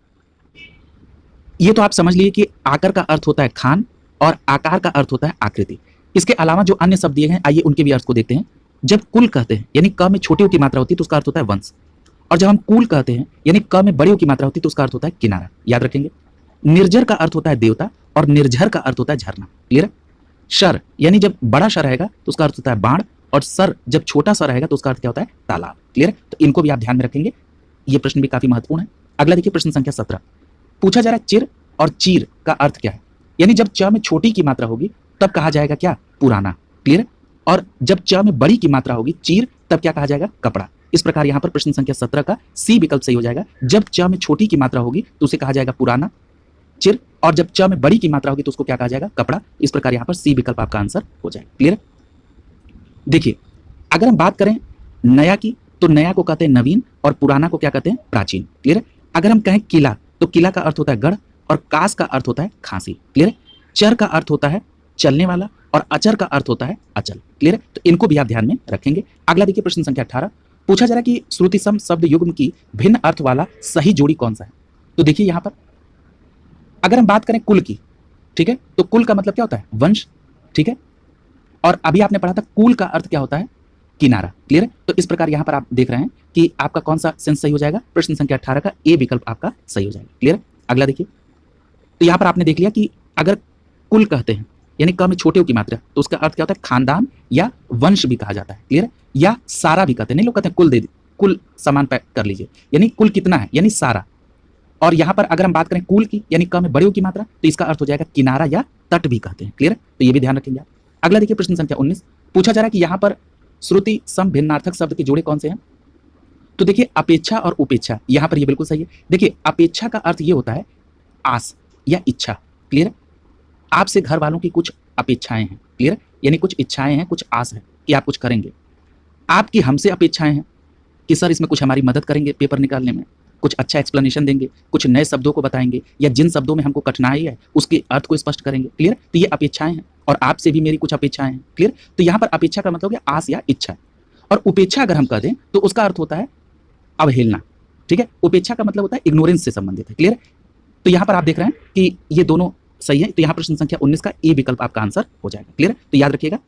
ये तो आप समझ लीजिए कि आकर का अर्थ होता है खान और आकार का अर्थ होता है आकृति। इसके अलावा जो अन्य शब्द दिए हैं आइए उनके भी अर्थ को देखते हैं। जब कुल कहते हैं यानी क में छोटी की मात्रा होती है तो उसका अर्थ होता है वंश, और जब हम कुल कहते हैं यानी क में बड़ी की मात्रा होती है तो उसका अर्थ होता है किनारा। याद रखेंगे। निर्जर का अर्थ होता है देवता और निर्झर का अर्थ होता है झरना। क्लियर है? शर यानी जब बड़ा शर रहेगा तो उसका अर्थ होता है बाण, और सर जब छोटा सा रहेगा तो उसका अर्थ क्या होता है? तालाब। क्लियर है? तो इनको भी आप ध्यान में रखेंगे। ये प्रश्न भी काफी महत्वपूर्ण है। अगला देखिए प्रश्न संख्या 17, पूछा जा रहा है चिर और चीर का अर्थ क्या है। यानी जब च में छोटी की मात्रा होगी तब कहा जाएगा क्या? पुराना। क्लियर है? और जब च में बड़ी की मात्रा होगी चीर तब क्या कहा जाएगा? कपड़ा। इस प्रकार यहाँ पर प्रश्न संख्या 17 का सी विकल्प सही हो जाएगा। जब च में छोटी की मात्रा होगी तो उसे कहा जाएगा पुराना चिर, और जब च में बड़ी की मात्रा होगी तो उसको क्या कहा जाएगा? कपड़ा। इस प्रकार यहाँ पर सी विकल्प आपका आंसर हो जाएगा। क्लियर है? देखिए अगर हम बात करें नया की तो नया को कहते हैं नवीन और पुराना को क्या कहते हैं? प्राचीन। क्लियर है? अगर हम कहें किला तो किला का अर्थ होता है गढ़ और कास का अर्थ होता है खांसी। क्लियर है? चर का अर्थ होता है चलने वाला और अचर का अर्थ होता है अचल। क्लियर है? तो इनको भी आप ध्यान में रखेंगे। अगला देखिए प्रश्न संख्या 18, पूछा जा रहा है कि श्रुति सम शब्द युग्म की भिन्न अर्थ वाला सही जोड़ी कौन सा है। तो देखिए यहाँ पर अगर हम बात करें कुल की, ठीक है, तो कुल का मतलब क्या होता है? वंश। ठीक है? और अभी आपने पढ़ा था कुल का अर्थ क्या होता है? किनारा। क्लियर है? तो इस प्रकार यहाँ पर आप देख रहे हैं कि आपका कौन सा सेंस सही हो जाएगा? प्रश्न संख्या 18 का ए विकल्प आपका सही हो जाएगा। क्लियर है? अगला देखिए, तो यहाँ पर आपने देख लिया कि अगर कुल कहते हैं यानी क में छोटे की मात्रा तो उसका अर्थ क्या होता है? खानदान या वंश भी कहा जाता है। क्लियर है? या सारा भी कहते हैं। नहीं लोग कहते हैं कुल दे दी, कुल सामान पैक कर लीजिए, यानी कुल कितना है यानी सारा। और यहाँ पर अगर हम बात करें कुल की यानी क में बड़े की मात्रा तो इसका अर्थ हो जाएगा किनारा या तट भी कहते हैं। क्लियर है? तो ये भी ध्यान रखेंगे आप। अगला देखिए प्रश्न संख्या 19, पूछा जा रहा है कि यहाँ पर श्रुति सम भिन्नार्थक शब्द के जोड़े कौन से हैं। तो देखिए अपेक्षा और उपेक्षा, यहाँ पर ये बिल्कुल सही है। देखिए अपेक्षा का अर्थ ये होता है आस या इच्छा। क्लियर है? आपसे घर वालों की कुछ अपेक्षाएं हैं। क्लियर है? यानी कुछ इच्छाएं हैं, कुछ आस है कि आप कुछ करेंगे। आपकी हमसे अपेक्षाएं हैं कि सर इसमें कुछ हमारी मदद करेंगे पेपर निकालने में, कुछ अच्छा एक्सप्लेनेशन देंगे, कुछ नए शब्दों को बताएंगे, या जिन शब्दों में हमको कठिनाई है उसके अर्थ को स्पष्ट करेंगे। क्लियर? तो ये अपेक्षाएं हैं और आपसे भी मेरी कुछ अपेक्षाएं हैं। क्लियर? तो यहाँ पर अपेक्षा का मतलब है आस या इच्छा, और उपेक्षा अगर हम कह दें तो उसका अर्थ होता है अवहेलना। ठीक है? उपेक्षा का मतलब होता है इग्नोरेंस से संबंधित है। क्लियर? तो यहाँ पर आप देख रहे हैं कि ये दोनों सही है। तो यहाँ प्रश्न संख्या 19 का ए विकल्प आपका आंसर हो जाएगा। क्लियर? तो याद रखिएगा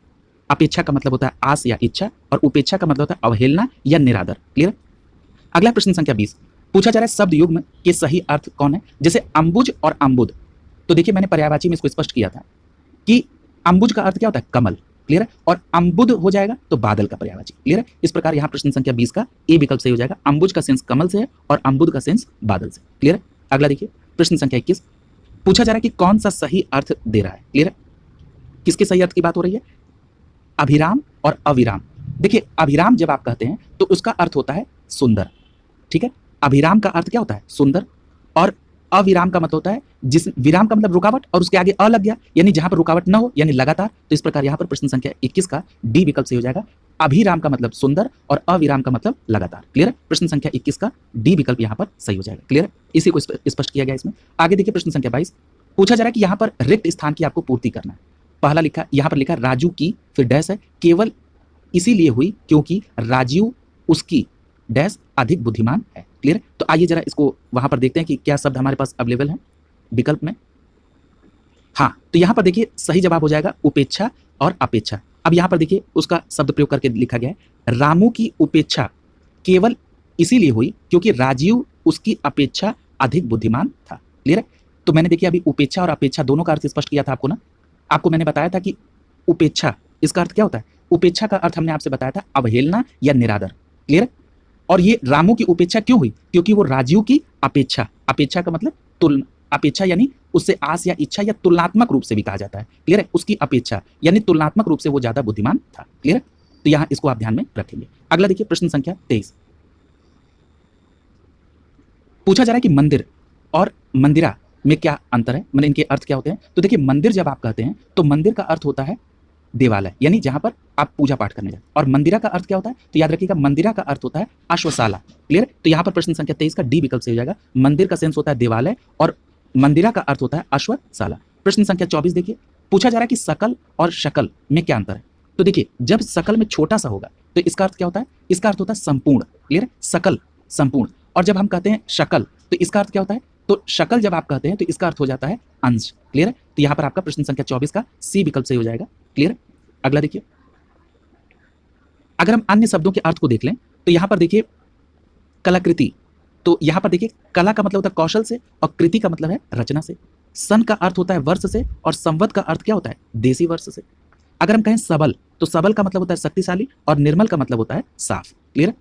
अपेक्षा का मतलब होता है आस या इच्छा और उपेक्षा का मतलब होता है अवहेलना या निरादर। क्लियर? अगला प्रश्न संख्या 20, पूछा जा रहा है शब्द युग्म के सही अर्थ कौन है। जैसे अंबुज और अम्बुद, तो देखिए मैंने पर्यायवाची में इसको स्पष्ट किया था कि अंबुज का अर्थ क्या होता है? कमल। क्लियर है? और अम्बुद हो जाएगा तो बादल का पर्यायवाची। क्लियर है? इस प्रकार यहाँ प्रश्न संख्या 20 का ए विकल्प सही हो जाएगा। अंबुज का सेंस कमल से है और अम्बुद का सेंस बादल से। क्लियर है? अगला देखिए प्रश्न संख्या 21, पूछा जा रहा है कि कौन सा सही अर्थ दे रहा है। क्लियर है? किसके सही अर्थ की बात हो रही है? अभिराम और अविराम। देखिए अभिराम जब आप कहते हैं तो उसका अर्थ होता है सुंदर। ठीक है? अभिराम का अर्थ क्या होता है? सुंदर। और अविराम का मतलब होता है जिस विराम का मतलब रुकावट और उसके आगे अ लग गया यानी जहां पर रुकावट न हो यानी लगातार। तो इस प्रकार यहां पर प्रश्न संख्या 21 का डी विकल्प सही हो जाएगा। अभिराम का मतलब सुंदर और अविराम का मतलब लगातार। क्लियर? प्रश्न संख्या 21 का डी विकल्प यहां पर सही हो जाएगा। क्लियर? इसी को स्पष्ट किया गया इसमें। आगे देखिए प्रश्न संख्या 22, पूछा जा रहा है कि यहां पर रिक्त स्थान की आपको पूर्ति करना है। पहला लिखा यहां पर लिखा राजू की, फिर डैश है, केवल इसीलिए हुई क्योंकि राजीव उसकी डैश अधिक बुद्धिमान है। क्लियर? तो आइए जरा इसको वहां पर देखते हैं कि क्या शब्द हमारे पास अवेलेबल है विकल्प में। हाँ, तो यहां पर देखिए सही जवाब हो जाएगा उपेक्षा और अपेक्षा। अब यहां पर देखिए उसका शब्द प्रयोग करके लिखा गया है रामू की उपेक्षा केवल इसीलिए हुई क्योंकि राजीव उसकी अपेक्षा अधिक बुद्धिमान था। क्लियर? तो मैंने देखिए अभी उपेक्षा और अपेक्षा दोनों का अर्थ स्पष्ट किया था आपको ना। आपको मैंने बताया था कि उपेक्षा इसका अर्थ क्या होता है? उपेक्षा का अर्थ हमने आपसे बताया था अवहेलना या निरादर। क्लियर? और ये रामू की उपेक्षा क्यों हुई? क्योंकि वो राजीव की अपेक्षा, अपेक्षा का मतलब तुलना, अपेक्षा यानी उससे आस या इच्छा या तुलनात्मक रूप से भी कहा जाता है, क्लियर है, उसकी अपेक्षा यानी तुलनात्मक रूप से वो ज्यादा बुद्धिमान था, क्लियर है। तो यहां इसको आप ध्यान में रखेंगे। अगला देखिए प्रश्न संख्या 23, पूछा जा रहा है कि मंदिर और मंदिरा में क्या अंतर है, मतलब इनके अर्थ क्या होते हैं। तो देखिए मंदिर जब आप कहते हैं तो मंदिर का अर्थ होता है देवालय, यानी जहां पर आप पूजा पाठ करने जाते, और मंदिरा का अर्थ क्या होता है, तो याद रखिएगा मंदिरा का अर्थ होता है अश्वशाला, क्लियर। तो यहां पर प्रश्न संख्या 23 का डी विकल्प से हो जाएगा। मंदिर का सेंस होता है देवालय और मंदिरा का अर्थ होता है अश्वशाला। प्रश्न संख्या 24 देखिए, पूछा जा रहा है कि सकल और शकल में क्या अंतर है। तो देखिए जब सकल में छोटा सा होगा तो इसका अर्थ क्या होता है, इसका अर्थ होता है संपूर्ण, क्लियर, सकल संपूर्ण। और जब हम कहते हैं शकल तो इसका अर्थ क्या होता है, तो शकल जब आप कहते हैं तो इसका अर्थ हो जाता है अंश, क्लियर है। तो यहां पर आपका प्रश्न संख्या 24 का सी विकल्प से हो जाएगा, क्लियर। अगला देखिए, अगर हम अन्य शब्दों के अर्थ को देख लें तो यहां पर देखिए कलाकृति, तो यहां पर देखिए कला का मतलब होता है कौशल से और कृति का मतलब है रचना से। सन का अर्थ होता है वर्ष से और संवत का अर्थ क्या होता है, देशी वर्ष से। अगर हम कहें सबल तो सबल का मतलब होता है शक्तिशाली और निर्मल का मतलब होता है साफ, क्लियर।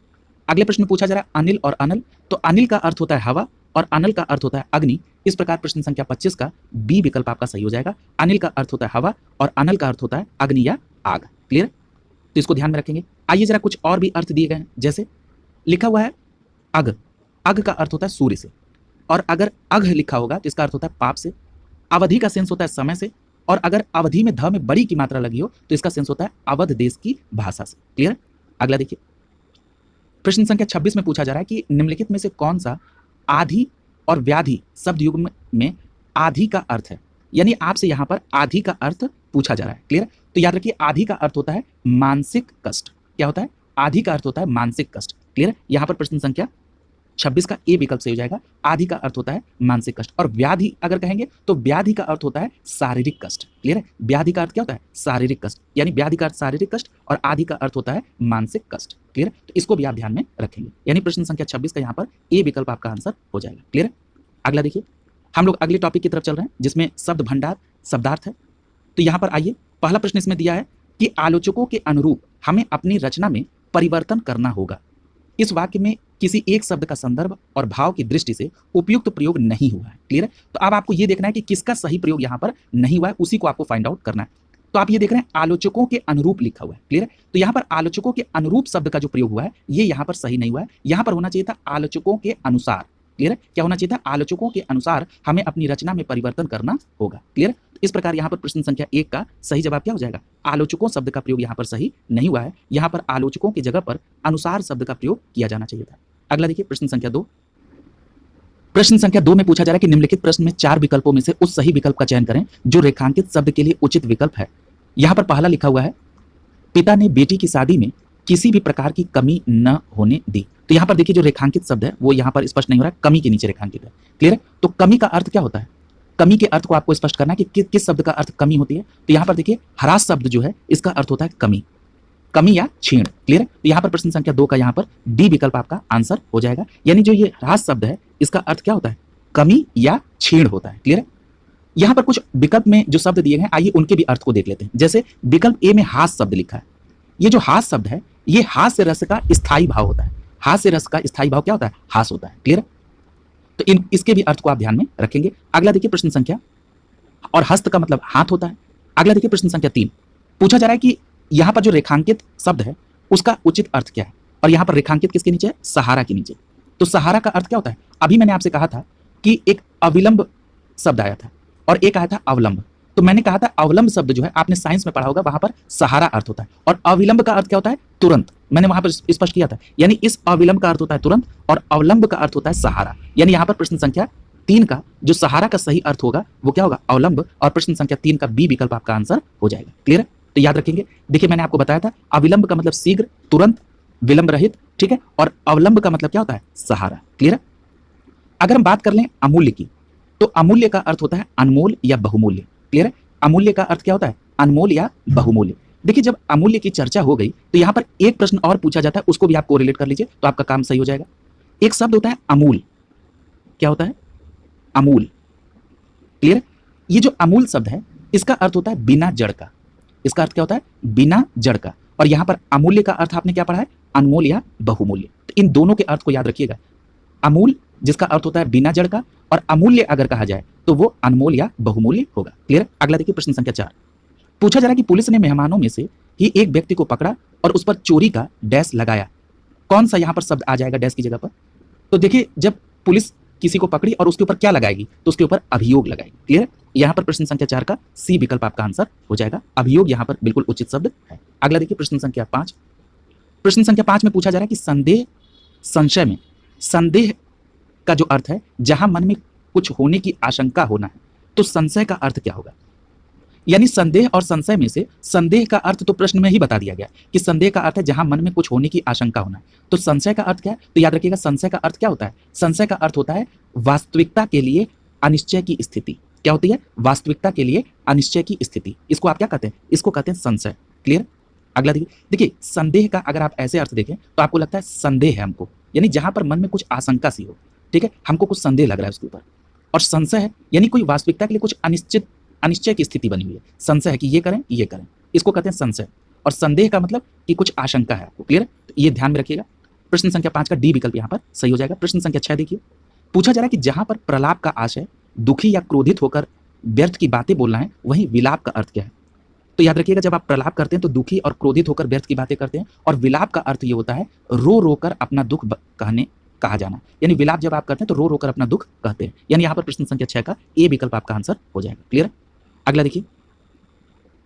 अगले प्रश्न में पूछा जा रहा है अनिल और अनल, तो अनिल का अर्थ होता है हवा और अनल का अर्थ होता है अग्नि। इस प्रकार प्रश्न संख्या 25 का बी विकल्प आपका सही हो जाएगा। अनिल का अर्थ होता है हवा और अनल का अर्थ होता है अग्नि या आग, क्लियर। तो इसको ध्यान में रखेंगे। आइए जरा कुछ और भी अर्थ दिए गए हैं, जैसे लिखा हुआ है अग, अग का अर्थ होता है सूर्य से, और अगर अघ लिखा होगा तो इसका अर्थ होता है पाप से। अवधि का सेंस होता है समय से, और अगर अवधि में ध में बड़ी की मात्रा लगी हो तो इसका सेंस होता है अवध देश की भाषा से, क्लियर। अगला देखिए, प्रश्न संख्या 26 में पूछा जा रहा है कि निम्नलिखित में से कौन सा आधि और व्याधि शब्द युग्म में आधि का अर्थ है, यानी आपसे यहां पर आधि का अर्थ पूछा जा रहा है, क्लियर। तो याद रखिए आधि का अर्थ होता है मानसिक कष्ट, क्या होता है, आधि का अर्थ होता है मानसिक कष्ट, क्लियर। यहां पर प्रश्न संख्या 26 का ए विकल्प से हो जाएगा। आधि का अर्थ होता है मानसिक कष्ट, और व्याधि अगर कहेंगे तो व्याधि का अर्थ होता है शारीरिक कष्ट, क्लियर है। व्याधि का अर्थ क्या होता है, शारीरिक कष्ट, यानी व्याधि का अर्थ शारीरिक कष्ट और आधि का अर्थ होता है मानसिक कष्ट, क्लियर। तो इसको भी आप ध्यान में रखेंगे, यानी प्रश्न संख्या 26 का यहाँ पर ए विकल्प आपका आंसर हो जाएगा, क्लियर। अगला देखिए, हम लोग अगले टॉपिक की तरफ चल रहे हैं जिसमें शब्द भंडार शब्दार्थ है। तो यहाँ पर आइए, पहला प्रश्न इसमें दिया है कि आलोचकों के अनुरूप हमें अपनी रचना में परिवर्तन करना होगा। इस वाक्य में किसी एक शब्द का संदर्भ और भाव की दृष्टि से उपयुक्त प्रयोग नहीं हुआ है, क्लियर है। तो अब आपको ये देखना है कि किसका सही प्रयोग यहाँ पर नहीं हुआ है, उसी को आपको फाइंड आउट करना है। तो आप ये देख रहे हैं आलोचकों के अनुरूप लिखा हुआ है, क्लियर है। तो यहाँ पर आलोचकों के अनुरूप शब्द का जो प्रयोग हुआ है ये यहाँ पर सही नहीं हुआ है, यहाँ पर होना चाहिए था आलोचकों के अनुसार, क्लियर है। क्या होना चाहिए था, आलोचकों के अनुसार हमें अपनी रचना में परिवर्तन करना होगा, क्लियर। इस प्रकार यहाँ पर प्रश्न संख्या 1 का सही जवाब क्या हो जाएगा, आलोचकों शब्द का प्रयोग यहाँ पर सही नहीं हुआ है, यहाँ पर आलोचकों की जगह पर अनुसार शब्द का प्रयोग किया जाना चाहिए था। अगला देखिए प्रश्न संख्या 2। प्रश्न संख्या 2 में पूछा जा रहा है कि निम्नलिखित प्रश्न में 4 विकल्पों में से उस सही विकल्प का चयन करें जो रेखांकित शब्द के लिए उचित विकल्प है। यहाँ पर पहला लिखा हुआ है पिता ने बेटी की शादी में किसी भी प्रकार की कमी न होने दी। तो यहाँ पर देखिए जो रेखांकित शब्द है वो यहाँ पर स्पष्ट नहीं हो रहा है, कमी के नीचे रेखांकित है, क्लियर है। तो कमी का अर्थ क्या होता है, कमी के अर्थ को आपको स्पष्ट करना है कि किस शब्द का अर्थ कमी होती है। तो यहाँ पर देखिए ह्रास शब्द जो है इसका अर्थ होता है कमी, कमी या क्षीण, क्लियर है। तो यहाँ पर प्रश्न संख्या 2 का यहाँ पर डी विकल्प आपका आंसर हो जाएगा, यानी जो ये ह्रास शब्द है इसका अर्थ क्या होता है, कमी या क्षीण होता है, क्लियर है। यहाँ पर कुछ विकल्प में जो शब्द दिए गए आइए उनके भी अर्थ को देख लेते हैं। जैसे विकल्प ए में हास शब्द लिखा है, ये जो हास शब्द है ये हास्य रस का स्थायी भाव होता है, हास्य रस का स्थायी भाव क्या होता है, हास होता है, क्लियर। तो इसके भी अर्थ को आप ध्यान में रखेंगे। अगला देखिए प्रश्न संख्या, और हस्त का मतलब हाथ होता है। अगला देखिए प्रश्न संख्या 3, पूछा जा रहा है कि यहाँ पर जो रेखांकित शब्द है उसका उचित अर्थ क्या है, और यहाँ पर रेखांकित किसके नीचे है, सहारा के नीचे। तो सहारा का अर्थ क्या होता है, अभी मैंने आपसे कहा था कि एक अविलंब शब्द आया था और एक आया था अवलंब। तो मैंने कहा था अवलंब शब्द जो है आपने साइंस में पढ़ा होगा, वहां पर सहारा अर्थ होता है, और अविलंब का अर्थ क्या होता है, तुरंत। मैंने वहां पर स्पष्ट किया था, यानी इस अविलंब का अर्थ होता है तुरंत और अवलंब का अर्थ होता है सहारा। यानी यहाँ पर प्रश्न संख्या 3 का जो सहारा का सही अर्थ होगा वो क्या होगा, अवलंब, और प्रश्न संख्या 3 का बी विकल्प आपका आंसर हो जाएगा, क्लियर है। तो याद रखेंगे, देखिए मैंने आपको बताया था अविलंब का मतलब शीघ्र, तुरंत, विलंब रहित, ठीक है, और अवलंब का मतलब क्या होता है, सहारा, क्लियर है। अगर हम बात कर लें अमूल्य की, तो अमूल्य का अर्थ होता है अनमोल या बहुमूल्य, क्लियर है। अमूल्य का अर्थ क्या होता है, अनमोल या बहुमूल्य। देखिए जब अमूल्य की चर्चा हो गई तो यहाँ पर एक प्रश्न और पूछा जाता है, उसको भी आप कोरिलेट कर लीजिए तो आपका काम सही हो जाएगा। एक शब्द होता है अमूल, क्या होता है, अमूल, क्लियर। ये जो अमूल शब्द है इसका अर्थ होता है बिना जड़ का, इसका अर्थ क्या होता है, बिना जड़ का। और यहाँ पर अमूल्य का अर्थ आपने क्या पढ़ा है, अनमोल या बहुमूल्य। तो इन दोनों के अर्थ को याद रखिएगा। अमूल जिसका अर्थ होता है बिना जड़ का, और अमूल्य अगर कहा जाए तो वो अनमोल या बहुमूल्य होगा। क्लियर? अगला देखिए प्रश्न संख्या 4। पूछा जा रहा है कि पुलिस ने मेहमानों में से ही एक व्यक्ति को पकड़ा और उस पर चोरी का डैश लगाया। कौन सा यहां पर शब्द आ जाएगा डैश की जगह पर? तो देखिए जब पुलिस किसी को पकड़ी और उसके ऊपर क्या लगाएगी, तो उसके ऊपर अभियोग लगाएगी। क्लियर? यहां पर प्रश्न संख्या 4 का सी विकल्प आपका आंसर हो जाएगा। अभियोग यहां पर बिल्कुल उचित शब्द है। अगला देखिए प्रश्न संख्या 5। प्रश्न संख्या 5 में पूछा जा रहा है कि संदेह संशय में संदेह का जो अर्थ है जहां मन में कुछ होने की आशंका होना है, तो संशय का अर्थ क्या होगा? यानी संदेह और संशय में से संदेह का अर्थ तो प्रश्न में ही बता दिया गया कि संदेह का अर्थ है जहां मन में कुछ होने की आशंका होना है। तो संशय का अर्थ क्या है? तो याद रखिएगा संशय का अर्थ क्या होता है? संशय का अर्थ होता है वास्तविकता के लिए अनिश्चय की स्थिति। क्या होती है? वास्तविकता के लिए अनिश्चय की स्थिति। इसको आप क्या कहते हैं? इसको कहते हैं संशय। क्लियर? अगला देखिए संदेह का अगर आप ऐसे अर्थ देखें तो आपको लगता है संदेह है हमको, यानी जहां पर मन में कुछ आशंका सी हो, ठीक है, हमको कुछ संदेह लग रहा है उसके ऊपर। और संशय है यानी कोई वास्तविकता के लिए कुछ अनिश्चय की स्थिति बनी हुई है। संशय है कि ये करें ये करें, इसको कहते हैं संशय। और संदेह का मतलब कि कुछ आशंका है आपको। क्लियर? तो ये ध्यान में रखिएगा। प्रश्न संख्या 5 का डी विकल्प यहाँ पर सही हो जाएगा। प्रश्न संख्या 6 देखिए। पूछा जा रहा है कि जहां पर प्रलाप का आशय दुखी या क्रोधित होकर व्यर्थ की बातें बोलना है, वहीं विलाप का अर्थ क्या है? तो याद रखिएगा जब आप प्रलाप करते हैं तो दुखी और क्रोधित होकर व्यर्थ की बातें करते हैं, और विलाप का अर्थ ये होता है रो रो कर अपना दुख कहा जाना। यानी विलाप जब आप करते हैं तो रो रो कर अपना दुख कहते हैं। यानी यहाँ पर प्रश्न संख्या 6 का ए विकल्प आपका आंसर हो जाएगा। क्लियर? अगला देखिए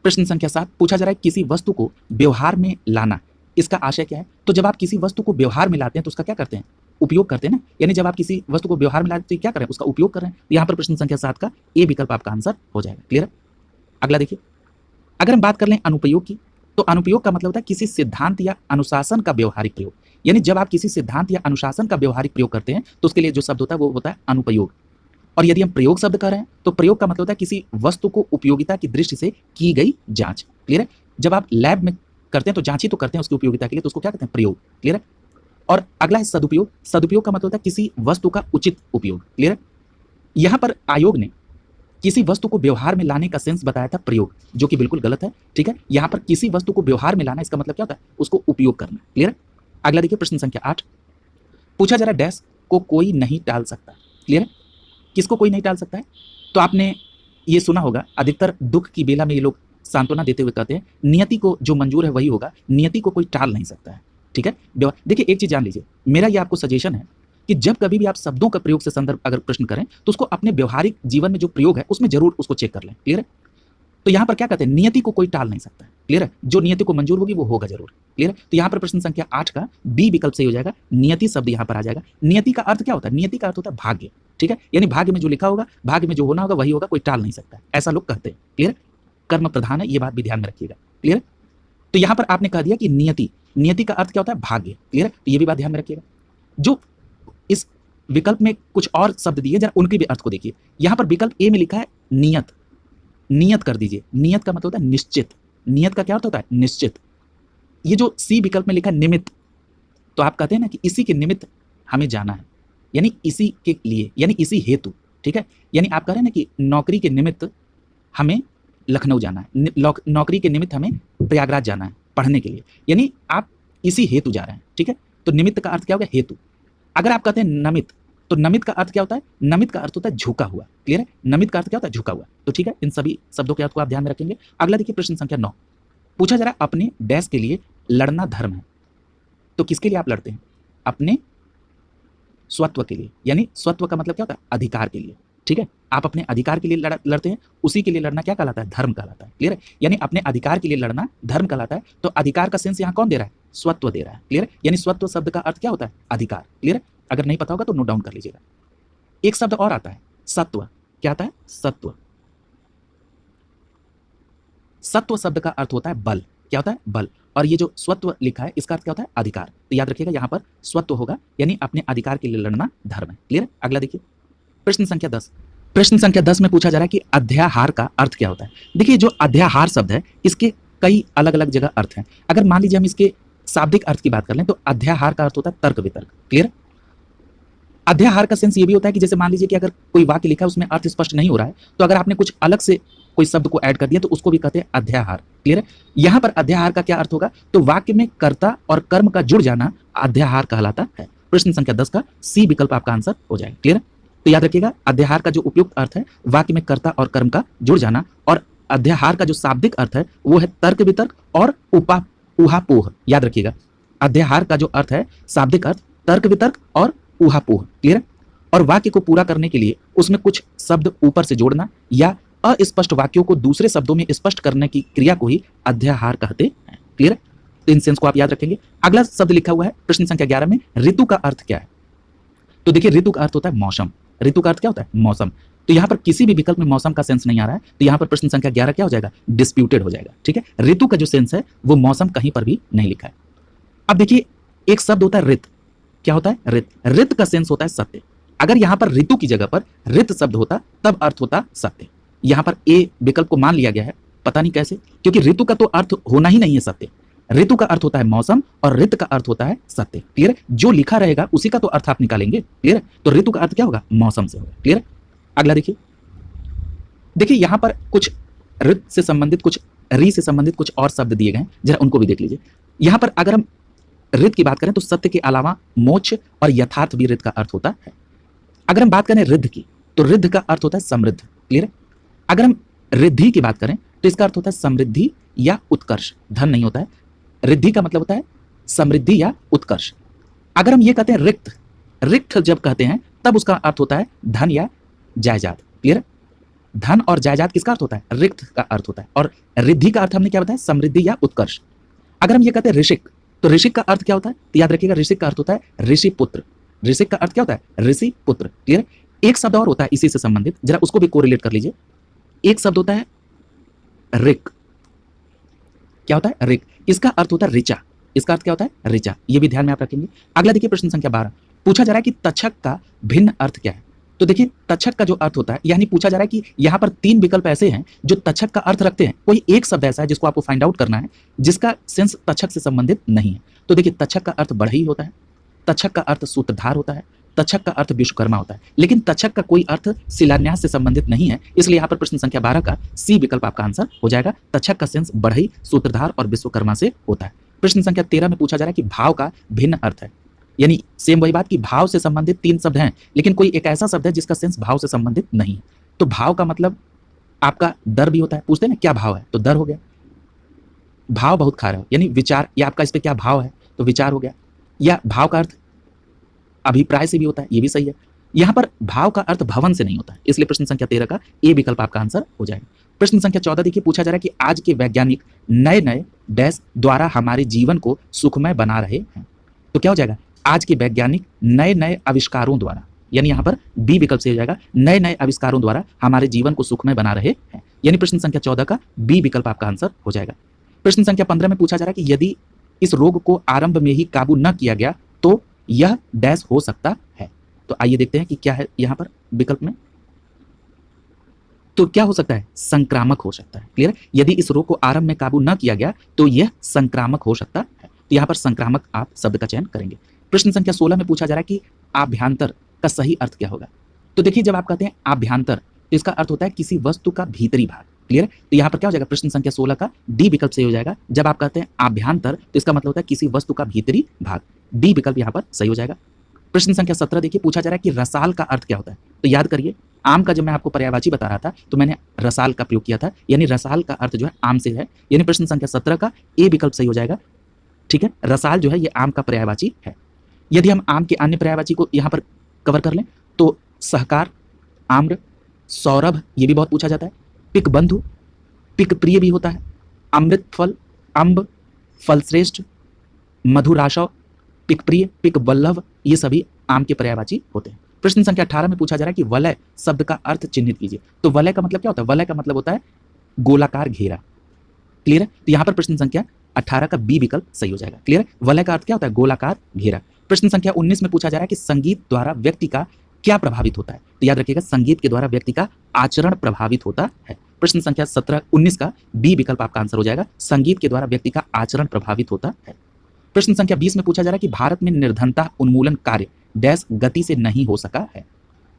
प्रश्न संख्या 7। पूछा जा रहा है किसी वस्तु को व्यवहार में लाना, इसका आशय क्या है? तो जब आप किसी वस्तु को व्यवहार में लाते हैं तो उसका क्या करते हैं? उपयोग करते हैं ना। यानी जब आप किसी वस्तु को व्यवहार में लाते हैं तो क्या करें? उसका उपयोग कर रहे हैं। यहाँ पर प्रश्न संख्या 7 का ए विकल्प आपका आंसर हो जाएगा। क्लियर? अगला देखिए अगर हम बात कर लें अनुपयोग की, तो अनुपयोग का मतलब होता है किसी सिद्धांत या अनुशासन का व्यवहारिक प्रयोग। यानी जब आप किसी सिद्धांत या अनुशासन का व्यवहारिक प्रयोग करते हैं तो उसके लिए जो शब्द होता है वो होता है अनुपयोग। और यदि हम प्रयोग शब्द कर रहे हैं तो प्रयोग का मतलब होता है किसी वस्तु को उपयोगिता की दृष्टि से की गई जांच। क्लियर है? जब आप लैब में करते हैं तो जांच ही तो करते हैं उसकी उपयोगिता के लिए, तो उसको क्या कहते हैं? प्रयोग। क्लियर है? और अगला है सदुपयोग। सदुपयोग का मतलब होता है किसी वस्तु का उचित उपयोग। क्लियर है? यहां पर आयोग ने किसी वस्तु को व्यवहार में लाने का सेंस बताया था प्रयोग, जो कि बिल्कुल गलत है। ठीक है? यहां पर किसी वस्तु को व्यवहार में लाना इसका मतलब क्या होता है? उसको उपयोग करना। क्लियर है? अगला देखिए प्रश्न संख्या 8। पूछा जा रहा है डैश को कोई नहीं टाल सकता। क्लियर है? किसको कोई नहीं टाल सकता है? तो आपने ये सुना होगा अधिकतर दुख की बेला में ये लोग सांत्वना देते हुए कहते हैं नियति को जो मंजूर है वही होगा, नियति को कोई टाल नहीं सकता है। ठीक है? देखिए एक चीज जान लीजिए, मेरा ये आपको सजेशन है कि जब कभी भी आप शब्दों का प्रयोग से संदर्भ अगर प्रश्न करें तो उसको अपने व्यवहारिक जीवन में जो प्रयोग है उसमें जरूर उसको चेक कर लें। क्लियर है? तो यहां पर क्या कहते हैं? नियति को कोई टाल नहीं सकता है। क्लियर है? जो नियति को मंजूर होगी वो होगा जरूर। क्लियर है? तो यहां पर प्रश्न संख्या 8 का बी विकल्प सही हो जाएगा। नियति शब्द यहां पर आ जाएगा। नियति का अर्थ क्या होता है? नियति का अर्थ होता है भाग्य। ठीक है? यानी भाग्य में जो लिखा होगा, भाग्य में जो होना होगा वही होगा, कोई टाल नहीं सकता है, ऐसा लोग कहते हैं। क्लियर? कर्म प्रधान है, ये बात भी ध्यान में रखिएगा। क्लियर? तो यहां पर आपने कह दिया कि नियति, नियति का अर्थ क्या होता है? भाग्य। क्लियर? तो ये भी बात ध्यान में रखिएगा। जो इस विकल्प में कुछ और शब्द दिए जरा उनके भी अर्थ को देखिए। यहां पर विकल्प ए में लिखा है नियत, नियत कर दीजिए। नियत का मतलब होता है निश्चित। नियत का क्या अर्थ होता है? निश्चित। ये जो सी विकल्प में लिखा है निमित्त, तो आप कहते हैं ना कि इसी के निमित्त हमें जाना है, यानी इसी के लिए, यानी इसी हेतु। ठीक है? यानी आप कह रहे हैं ना कि नौकरी के निमित्त हमें लखनऊ जाना है, नौकरी के निमित्त हमें प्रयागराज जाना है पढ़ने के लिए, यानी आप इसी हेतु जा रहे हैं। ठीक है? तो निमित्त का अर्थ क्या हो गया? हेतु। अगर आप कहते हैं नमित, तो नमित का अर्थ क्या होता है? नमित का अर्थ होता है झुका हुआ। क्लियर है? नमित का अर्थ क्या होता है? झुका हुआ। तो ठीक है, इन सभी शब्दों के अर्थ को आप ध्यान में रखेंगे। अगला देखिए प्रश्न संख्या 9। पूछा जा रहा है अपने डैश के लिए लड़ना धर्म है। तो किसके लिए आप लड़ते हैं? अपने स्वत्व के लिए, यानी स्वत्व का मतलब क्या होता है? अधिकार के लिए। ठीक है? आप अपने अधिकार के लिए लड़ते हैं, उसी के लिए लड़ना क्या कहलाता है? धर्म कहलाता है। क्लियर है? यानी अपने अधिकार के लिए लड़ना धर्म कहलाता है। तो अधिकार का सेंस यहाँ कौन दे रहा है? स्वत्व दे रहा है। क्लियर है? यानी स्वत्व शब्द का अर्थ क्या होता है? अधिकार। क्लियर है? अगर नहीं पता होगा तो नोट डाउन कर लीजिएगा। एक शब्द और आता है सत्व। क्या आता है? सत्व। सत्व शब्द का अर्थ होता है बल। क्या होता है? बल। और ये जो स्वत्व लिखा है इसका अर्थ क्या होता है? अधिकार। तो याद रखिएगा यहां पर स्वत्व होगा, यानी अपने अधिकार के लिए लड़ना धर्म है। क्लियर? अगला देखिए प्रश्न संख्या 10। प्रश्न संख्या 10 में पूछा जा रहा है कि अध्याहार का अर्थ क्या होता है। देखिए जो अध्याहार शब्द है इसके कई अलग अलग जगह अर्थ हैं। अगर मान लीजिए हम इसके शाब्दिक अर्थ की बात कर लें तो अध्याहार का अर्थ होता है तर्क वितर्क। क्लियर? अध्याहार का सेंस ये भी होता है कि जैसे मान लीजिए कि अगर कोई वाक्य लिखा है उसमें अर्थ स्पष्ट नहीं हो रहा है, तो अगर आपने कुछ अलग से कोई शब्द को ऐड कर दिया तो उसको भी कहते हैं अध्याहार। क्लियर है? यहां पर अध्याहार का क्या अर्थ होगा? तो वाक्य में कर्ता और कर्म का जुड़ जाना अध्याहार कहलाता है। प्रश्न संख्या 10 का सी विकल्प आपका आंसर हो जाएगा। क्लियर है? तो याद रखिएगा, अध्याहार का जो उपयुक्त अर्थ है वाक्य में कर्ता और कर्म का जुड़ जाना, और अध्याहार का जो शाब्दिक अर्थ है वो है तर्क वितर्क और ऊहापोह। याद रखिएगा, अध्याहार का जो अर्थ है शाब्दिक अर्थ तर्क वितर्क और ऊहापोह। क्लियर है? और वाक्य को पूरा करने के लिए उसमें कुछ शब्द ऊपर से जोड़ना या अस्पष्ट वाक्यों को दूसरे शब्दों में स्पष्ट करने की क्रिया को ही अध्याहार कहते हैं। क्लियर है? तो इन सेंस को आप याद रखेंगे। अगला शब्द लिखा हुआ है प्रश्न संख्या 11 में, ऋतु का अर्थ क्या है? तो देखिए, ऋतु का अर्थ होता है मौसम। ऋतु का अर्थ क्या होता है? मौसम। तो यहां पर किसी भी विकल्प में मौसम का सेंस नहीं आ रहा है, तो यहां पर प्रश्न संख्या 11 क्या हो जाएगा? डिस्प्यूटेड हो जाएगा। ठीक है? ऋतु का जो सेंस है वो मौसम कहीं पर भी नहीं लिखा है। अब देखिए, एक शब्द होता है ऋत। क्या होता है? ऋत। ऋत का सेंस होता है सत्य। अगर यहां पर ऋतु की जगह पर ऋत शब्द होता तब अर्थ होता सत्य। यहां पर ए विकल्प को मान लिया गया है, पता नहीं कैसे, क्योंकि ऋतु का तो अर्थ होना ही नहीं है सत्य। ऋतु का अर्थ होता है मौसम और ऋत का अर्थ होता है सत्य। क्लियर है? जो लिखा रहेगा उसी का तो अर्थ आप निकालेंगे। क्लियर है? तो ऋतु का अर्थ क्या होगा? मौसम से होगा। क्लियर है? अगला देखिए, यहां पर कुछ ऋत से संबंधित, कुछ री से संबंधित कुछ और शब्द दिए गए हैं, जरा उनको भी देख लीजिए। यहां पर अगर हम ऋत की बात करें तो सत्य के अलावा मोक्ष और यथार्थ भी ऋत का अर्थ होता है। अगर हम बात करें रिद्ध की, तो रिद्ध का अर्थ होता है समृद्ध। क्लियर है? अगर हम रिद्धि की बात करें तो इसका अर्थ होता है समृद्धि या उत्कर्ष। धन नहीं होता है। रिद्धि का मतलब होता है समृद्धि या उत्कर्ष। अगर हम ये कहते हैं रिक्त, रिक्त जब कहते हैं तब उसका अर्थ होता है धन या जायदाद। क्लियर है? धन और जायदाद किसका अर्थ होता है? रिक्त का अर्थ होता है। और रिद्धि का अर्थ हमने क्या बताया? समृद्धि या उत्कर्ष। अगर हम ये कहते हैं ऋषिक, तो ऋषिक का अर्थ क्या होता है? तो याद रखिएगा, ऋषिक का अर्थ होता है ऋषि पुत्र। ऋषिक का अर्थ क्या होता है? ऋषि पुत्र। क्लियर है? एक शब्द और होता है इसी से संबंधित, जरा उसको भी कोरिलेट कर लीजिए। एक शब्द होता है ऋक। क्या होता है? ऋक। इसका अर्थ होता है ऋचा। इसका अर्थ क्या होता है? ऋचा। ये भी ध्यान में आप रखेंगे। अगला देखिए, प्रश्न संख्या 12 पूछा जा रहा है कि तक्षक का भिन्न अर्थ क्या है? तो देखिए, तक्षक का जो अर्थ होता है, यानी पूछा जा रहा है कि यहां पर 3 विकल्प ऐसे हैं जो तक्षक का अर्थ रखते हैं। कोई एक शब्द ऐसा है जिसको आपको फाइंड आउट करना है जिसका सेंस तक्षक से संबंधित नहीं है। तो देखिए, तक्षक का अर्थ बढ़ई होता है, तक्षक का अर्थ सूत्रधार होता है, तक्षक का अर्थ विश्वकर्मा होता है, लेकिन तक्षक का कोई अर्थ शिलान्यास से संबंधित नहीं है। इसलिए यहाँ पर प्रश्न संख्या 12 का सी विकल्प आपका आंसर हो जाएगा। तक्षक का सेंस बढ़ई, सूत्रधार और विश्वकर्मा से होता है। प्रश्न संख्या 13 में पूछा जा रहा है कि भाव का भिन्न अर्थ है, यानी सेम वही बात कि भाव से संबंधित 3 शब्द हैं, लेकिन कोई एक ऐसा शब्द है जिसका सेंस भाव से संबंधित नहीं है। तो भाव का मतलब आपका दर भी होता है। पूछते हैं ना क्या भाव है, तो दर हो गया। भाव बहुत खा रहे हो, यानी विचार, या आपका इस पे क्या भाव है, तो विचार हो गया। या भाव का अर्थ अभिप्राय से भी होता है, ये भी सही है। यहां पर भाव का अर्थ भवन से नहीं होता है, इसलिए प्रश्न संख्या 13 का ए विकल्प आपका आंसर हो जाएगा। प्रश्न संख्या 14 देखिए, पूछा जा रहा है कि आज के वैज्ञानिक नए नए डैश द्वारा हमारे जीवन को सुखमय बना रहे हैं। तो क्या हो जाएगा? आज के वैज्ञानिक नए नए आविष्कारों द्वारा, यानी यहां पर बी विकल्प से हो जाएगा, नए नए आविष्कारों द्वारा हमारे जीवन को सुखमय बना रहे हैं, यानी प्रश्न संख्या 14 का बी विकल्प आपका आंसर हो जाएगा। प्रश्न संख्या 15 में पूछा जा रहा है कि यदि इस रोग को आरंभ में ही काबू न किया गया तो यह डैश हो सकता है। तो आइए देखते हैं कि क्या है यहां पर विकल्प में। तो क्या हो सकता है? संक्रामक हो सकता है। क्लियर है? यदि इस रोग को आरंभ में काबू न किया गया तो यह संक्रामक हो सकता है। तो यहां पर संक्रामक आप शब्द का चयन करेंगे। प्रश्न संख्या 16 में पूछा जा रहा है कि आभ्यंतर का सही अर्थ क्या होगा? तो देखिए, जब आप कहते हैं आभ्यंतर तो इसका अर्थ होता है किसी वस्तु का भीतरी भाग। क्लियर है? तो यहां पर क्या हो जाएगा? प्रश्न संख्या 16 का डी विकल्प से हो जाएगा। जब आप कहते हैं आभ्यंतर तो इसका मतलब होता है किसी वस्तु का भीतरी भाग। डी विकल्प यहां पर सही हो जाएगा। प्रश्न संख्या 17 देखिए, पूछा जा रहा है कि रसाल का अर्थ क्या होता है? तो याद करिए, आम का जब मैं आपको पर्यायवाची बता रहा था तो मैंने रसाल का प्रयोग किया था, यानी रसाल का अर्थ जो है आम से है, यानी प्रश्न संख्या 17 का ए विकल्प सही हो जाएगा। ठीक है? रसाल जो है ये आम का पर्यायवाची है। यदि हम आम के अन्य पर्यायवाची को यहां पर कवर कर लें तो सहकार, आम्र, सौरभ, ये भी बहुत पूछा जाता है। पिक बंधु, पिक प्रिय भी होता है। अमृत फल, अम्ब, फलश्रेष्ठ, मधुराशव, पिक प्रिय, पिक वल्लभ, ये सभी आम के पर्यायवाची होते हैं। प्रश्न संख्या 18 में पूछा जा रहा है कि वलय शब्द का अर्थ चिन्हित कीजिए। तो वलय का मतलब क्या होता है? वलय का मतलब होता है गोलाकार घेरा। क्लियर है? तो यहां पर प्रश्न संख्या 18 का बी विकल्प सही हो जाएगा। क्लियर है? वलय का अर्थ क्या होता है? गोलाकार घेरा। प्रश्न संख्या 19 में पूछा जा रहा है कि संगीत द्वारा व्यक्ति का क्या प्रभावित होता है? तो याद रखिएगा, संगीत के द्वारा व्यक्ति का आचरण प्रभावित होता है। प्रश्न संख्या 19 का बी विकल्प आपका आंसर हो जाएगा। संगीत के द्वारा व्यक्ति का आचरण प्रभावित होता है। प्रश्न संख्या 20 में पूछा जा रहा है कि भारत में निर्धनता उन्मूलन कार्य डैश गति से नहीं हो सका है।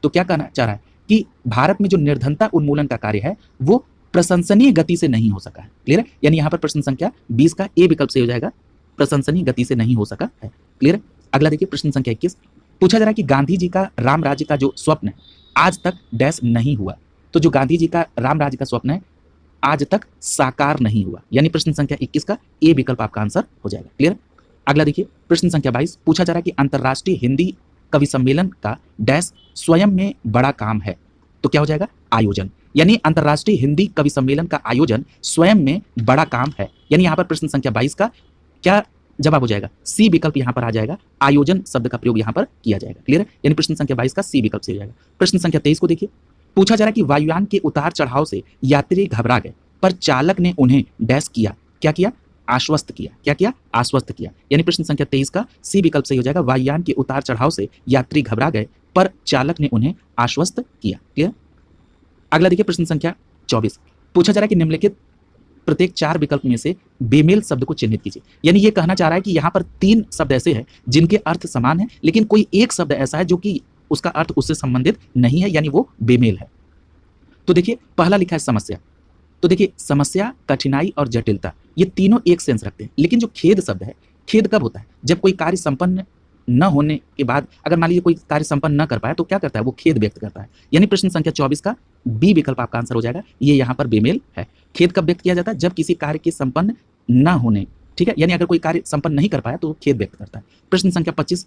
तो क्या कहना चाह रहा है कि भारत में जो निर्धनता उन्मूलन का कार्य है वो प्रशंसनीय गति से नहीं हो सका है। क्लियर है? यानी यहां पर प्रश्न संख्या 20 का ए विकल्प से हो जाएगा, प्रशंसनीय गति से नहीं हो सका है। क्लियर है? अगला देखिए प्रश्न संख्या 21, पूछा जा रहा है कि गांधी जी का राम राज्य का जो स्वप्न है आज तक डैश नहीं हुआ। तो जो गांधी जी का राम राज्य का स्वप्न है आज तक साकार नहीं हुआ, यानी प्रश्न संख्या 21 का ए विकल्प आपका आंसर हो जाएगा। क्लियर? अगला देखिए प्रश्न संख्या 22, पूछा जा रहा है कि अंतरराष्ट्रीय हिंदी कवि सम्मेलन का डैश स्वयं में बड़ा काम है। तो क्या हो जाएगा? आयोजन। यानी अंतरराष्ट्रीय हिंदी कवि सम्मेलन का आयोजन स्वयं में बड़ा काम है, यानी यहां पर प्रश्न संख्या 22 का क्या जवाब हो जाएगा? सी विकल्प यहां पर आ जाएगा, आयोजन शब्द का प्रयोग यहां पर किया जाएगा। क्लियर है? यानी प्रश्न संख्या 22 का सी विकल्प से हो जाएगा। प्रश्न संख्या 23 को देखिए, पूछा जा रहा है कि वायुयान के उतार चढ़ाव से यात्री घबरा गए पर चालक ने उन्हें डैश किया। क्या किया? आश्वस्त किया। क्या किया? आश्वस्त किया। यानी प्रश्न संख्या 23 का सी विकल्प से हो जाएगा, वायुयान के उतार चढ़ाव से यात्री घबरा गए पर चालक ने उन्हें आश्वस्त किया। क्लियर? अगला देखिए प्रश्न संख्या 24, पूछा जा रहा है कि निम्नलिखित प्रत्येक 4 विकल्प में से बेमेल शब्द को चिन्हित कीजिए। यानी ये कहना चाह रहा है कि यहाँ पर 3 शब्द ऐसे हैं जिनके अर्थ समान है, लेकिन कोई एक शब्द ऐसा है जो कि उसका अर्थ उससे संबंधित नहीं है, यानी वो बेमेल है। तो देखिए पहला लिखा है समस्या। तो देखिए समस्या, कठिनाई और जटिलता ये तीनों एक सेंस रखते हैं, लेकिन जो खेद शब्द है, खेद कब होता है? जब कोई कार्य संपन्न न होने के बाद अगर मान लीजिए कोई कार्य संपन्न न कर पाया तो क्या करता है? वो खेद व्यक्त करता है। यानी प्रश्न संख्या 24 का बी विकल्प आपका आंसर हो जाएगा, ये यहाँ पर बेमेल है। खेद कब व्यक्त किया जाता है? जब किसी कार्य के संपन्न न होने, ठीक है, यानी अगर कोई कार्य संपन्न नहीं कर पाया तो वो खेद व्यक्त करता है। प्रश्न संख्या 25,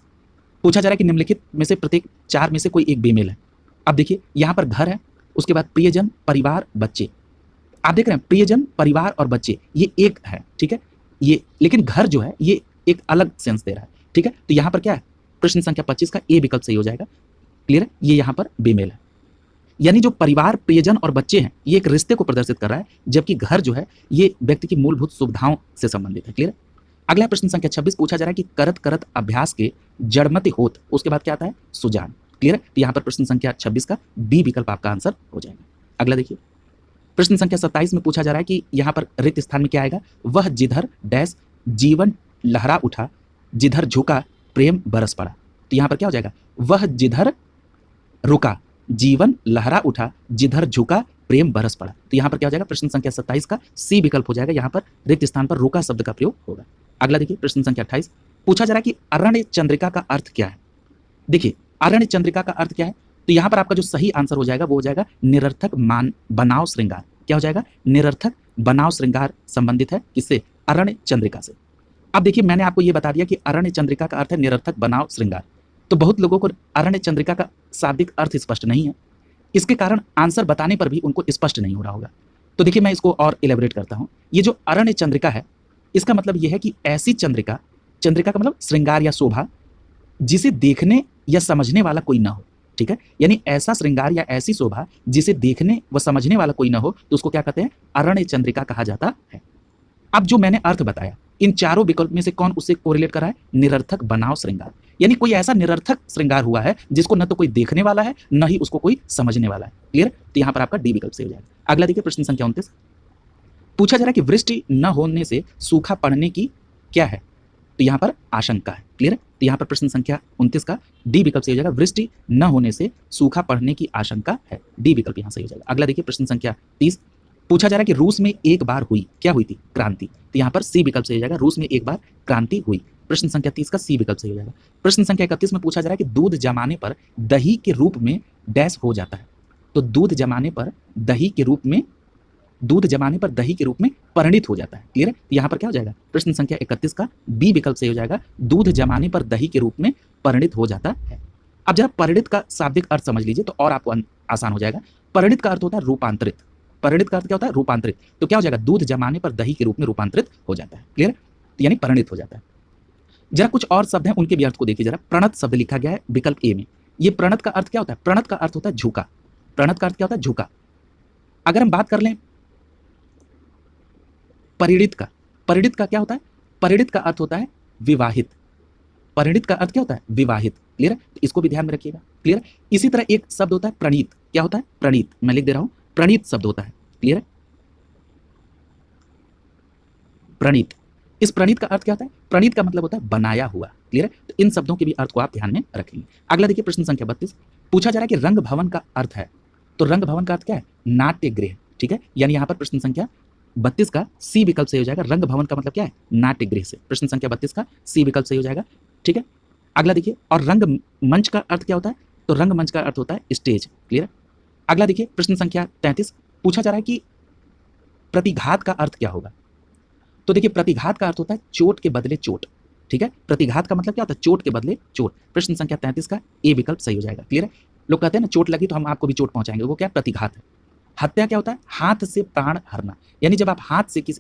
पूछा जा रहा है कि निम्नलिखित में से प्रत्येक 4 में से कोई एक बेमेल है। अब देखिए यहाँ पर घर है, उसके बाद प्रियजन, परिवार, बच्चे। आप देख रहे हैं प्रियजन, परिवार और बच्चे ये एक है, ठीक है, ये, लेकिन घर जो है ये एक अलग सेंस दे रहा है। ठीक है, तो यहां पर क्या है? प्रश्न संख्या 25 का ए विकल्प सही हो जाएगा। क्लियर है? ये यहां पर बेमेल है, यानी जो परिवार, प्रियजन और बच्चे हैं ये एक रिश्ते को प्रदर्शित कर रहा है, जबकि घर जो है ये व्यक्ति की मूलभूत सुविधाओं से संबंधित है। क्लियर? अगला प्रश्न संख्या 26, पूछा जा रहा है कि करत करत अभ्यास के जड़मति होत, उसके बाद क्या आता है? सुजान। क्लियर है? तो यहां पर प्रश्न संख्या 26 का बी विकल्प आपका आंसर हो जाएगा। अगला देखिए प्रश्न संख्या 27 में पूछा जा रहा है कि यहां पर रिक्त स्थान में क्या आएगा? वह जिधर डैश जीवन लहरा उठा, जिधर झुका प्रेम बरस पड़ा। तो यहां पर क्या हो जाएगा? वह जिधर रुका जीवन लहरा उठा, जिधर झुका प्रेम बरस पड़ा। तो यहां पर क्या हो जाएगा? प्रश्न संख्या 27 का सी विकल्प हो जाएगा, यहां पर रिक्त स्थान पर रुका शब्द का प्रयोग होगा। अगला देखिए प्रश्न संख्या 28, पूछा जा रहा है कि अरण्य चंद्रिका का अर्थ क्या है? देखिए अरण्य चंद्रिका का अर्थ क्या है? तो यहां पर आपका जो सही आंसर हो जाएगा वो हो जाएगा निरर्थक मान बनाव श्रृंगार। क्या हो जाएगा? निरर्थक बनाव श्रृंगार संबंधित है किससे? अरण्य चंद्रिका से। अब देखिए मैंने आपको ये बता दिया कि अरण्य चंद्रिका का अर्थ है निरर्थक बनाव श्रृंगार, तो बहुत लोगों को अरण्य चंद्रिका का शाब्दिक अर्थ स्पष्ट नहीं है, इसके कारण आंसर बताने पर भी उनको स्पष्ट नहीं हो रहा होगा। तो देखिए मैं इसको और इलेबोरेट करता हूं। ये जो अरण्य चंद्रिका है इसका मतलब यह है कि ऐसी चंद्रिका, चंद्रिका का मतलब श्रृंगार या शोभा, जिसे देखने या समझने वाला कोई ना हो। ठीक है, यानी ऐसा श्रृंगार या ऐसी शोभा जिसे देखने व समझने वाला कोई ना हो तो उसको क्या कहते हैं? अरण्य चंद्रिका कहा जाता है। अब जो मैंने अर्थ बताया इन चारों विकल्प में से कौन उससे कोरिलेट कर रहा है? निरर्थक बनाव श्रृंगार, यानी कोई ऐसा निरर्थक श्रृंगार हुआ है जिसको न तो कोई देखने वाला है न ही उसको कोई समझने वाला है। क्लियर? तो यहां पर आपका डी विकल्प से हो जाएगा। अगला देखिए प्रश्न संख्या 29, पूछा जा रहा है कि वृष्टि न होने से सूखा पड़ने की क्या है? तो यहां पर आशंका है। क्लियर है? तो यहां पर प्रश्न संख्या 29 का डी विकल्प से हो जाएगा, वृष्टि न होने से सूखा पड़ने की आशंका है। डी विकल्प यहां से हो जाएगा। अगला देखिए प्रश्न संख्या 30, पूछा जा रहा है कि रूस में एक बार हुई, क्या हुई थी? क्रांति। तो यहां पर सी विकल्प से हो जाएगा, रूस में एक बार क्रांति हुई। प्रश्न संख्या 30 का सी विकल्प से हो जाएगा। प्रश्न संख्या 31 में पूछा जा रहा है कि दूध जमाने पर दही के रूप में डैश हो जाता है। तो दूध जमाने पर दही के रूप में, दूध जमाने पर दही के रूप में परिणित हो जाता है। क्लियर है? तो यहां पर क्या हो जाएगा? प्रश्न संख्या 31 का बी विकल्प से हो जाएगा, दूध जमाने पर दही के रूप में परिणित हो जाता है। अब जरा परिणित का शाब्दिक अर्थ समझ लीजिए तो और आपको आसान हो जाएगा। परिणित का अर्थ होता है रूपांतरित। परिणित का अर्थ क्या होता है? रूपांतरित। तो क्या हो जाएगा? दूध जमाने पर दही के रूप में रूपांतरित हो जाता है। क्लियर? तो यानी परिणित हो जाता है। जरा कुछ और शब्द हैं उनके भी अर्थ को देखिए जरा। प्रणत शब्द लिखा गया है विकल्प ए में। ये प्रणत का अर्थ क्या होता है? प्रणत का अर्थ होता है झुका। प्रणत का अर्थ क्या होता है? झुका। अगर हम बात कर लें परिणित का, परिणित का क्या होता है? परिणित का अर्थ होता है विवाहित। परिणित का अर्थ क्या होता है? विवाहित। क्लियर है? तो इसको भी ध्यान में रखिएगा। क्लियर है? इसी तरह एक शब्द होता है प्रणीत। क्या होता है? प्रणीत। मैं लिख दे रहा हूं, प्रणीत शब्द होता है। क्लियर है? प्रणीत। इस प्रणीत का अर्थ क्या होता है? प्रणीत का मतलब होता है बनाया हुआ। क्लियर है? तो इन शब्दों के भी अर्थ को आप ध्यान में रखेंगे। अगला देखिए प्रश्न संख्या 32, पूछा जा रहा है कि रंग भवन का अर्थ है। तो रंग भवन का अर्थ क्या है? नाट्य गृह। ठीक है, यानी यहाँ पर प्रश्न संख्या 32 का सी विकल्प सही हो जाएगा। रंग भवन का मतलब क्या है? नाट्य गृह से। प्रश्न संख्या 32 का सी विकल्प सही हो जाएगा। ठीक है, अगला देखिए, और रंग मंच का अर्थ क्या होता है? तो रंग मंच का अर्थ होता है स्टेज। क्लियर। अगला देखिए, प्रश्न संख्या 33 पूछा जा रहा है कि प्रतिघात का अर्थ क्या होगा? तो देखिए, प्रतिघात का अर्थ होता है चोट के बदले चोट। ठीक है, प्रतिघात का मतलब क्या होता है? चोट के बदले चोट। प्रश्न संख्या 33 का ए विकल्प सही हो जाएगा। क्लियर है। लोग कहते हैं ना, चोट लगी तो हम आपको भी चोट पहुंचाएंगे, वो क्या? प्रतिघात है। हत्या क्या होता है? हाथ से प्राण हरना, यानी जब आप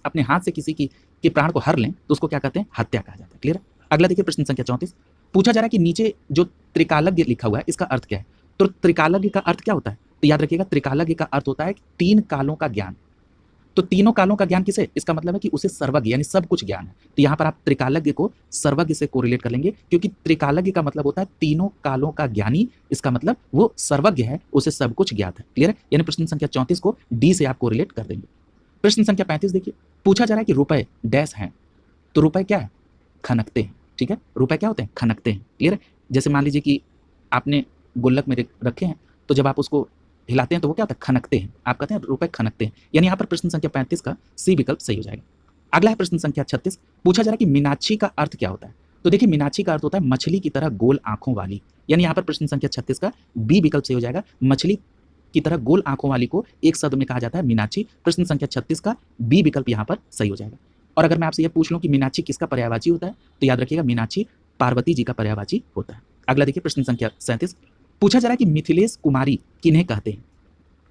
अपने हाथ से किसी के प्राण को हर लें तो उसको क्या कहते हैं? हत्या कहा जाता है। क्लियर है। अगला देखिए, प्रश्न संख्या 34 पूछा जा रहा है कि नीचे जो त्रिकालज्ञ लिखा हुआ है इसका अर्थ क्या है? तो त्रिकालज्ञ का अर्थ क्या होता है? तो याद रखिएगा, त्रिकालज्ञ का अर्थ होता है तीन कालों का ज्ञान। तो तीनों कालों का ज्ञान किसे? इसका मतलब है कि उसे सर्वज्ञ यानी सब कुछ ज्ञान है। तो यहाँ पर आप त्रिकालज्ञ को सर्वज्ञ से कोरिलेट कर लेंगे, क्योंकि त्रिकालज्ञ का मतलब होता है तीनों कालों का ज्ञानी। इसका मतलब वो सर्वज्ञ है, उसे सब कुछ ज्ञात है। क्लियर है। यानी प्रश्न संख्या 34 को डी से आप कोरिलेट कर देंगे। प्रश्न संख्या 35 देखिए, पूछा जा रहा है कि रुपए डैश हैं। तो रुपए क्या है? खनकते हैं। ठीक है, रुपए क्या होते हैं? खनकते हैं। क्लियर है। जैसे मान लीजिए कि आपने गुल्लक में रखे हैं, तो जब आप उसको हिलाते हैं तो वो क्या होता है? खनकते हैं। आप कहते हैं रुपए खनकते हैं, यानी यहाँ पर प्रश्न संख्या 35 का सी विकल्प सही हो जाएगा। अगला है प्रश्न संख्या 36 पूछा जा रहा है कि मीनाक्षी का अर्थ क्या होता है? तो देखिए, मीनाक्षी का अर्थ होता है मछली की तरह गोल आंखों वाली, यानी यहाँ पर प्रश्न संख्या 36 का बी विकल्प सही हो जाएगा। मछली की तरह गोल आंखों वाली को एक शब्द में कहा जाता है मीनाक्षी। प्रश्न संख्या 36 का बी विकल्प यहाँ पर सही हो जाएगा। और अगर मैं आपसे यह पूछ लूं कि मीनाक्षी किसका पर्यायवाची होता है, तो याद रखिएगा मीनाक्षी पार्वती जी का पर्यायवाची होता है। अगला देखिए, प्रश्न संख्या 37 पूछा जा रहा है कि मिथिलेश कुमारी किन्हें कहते हैं?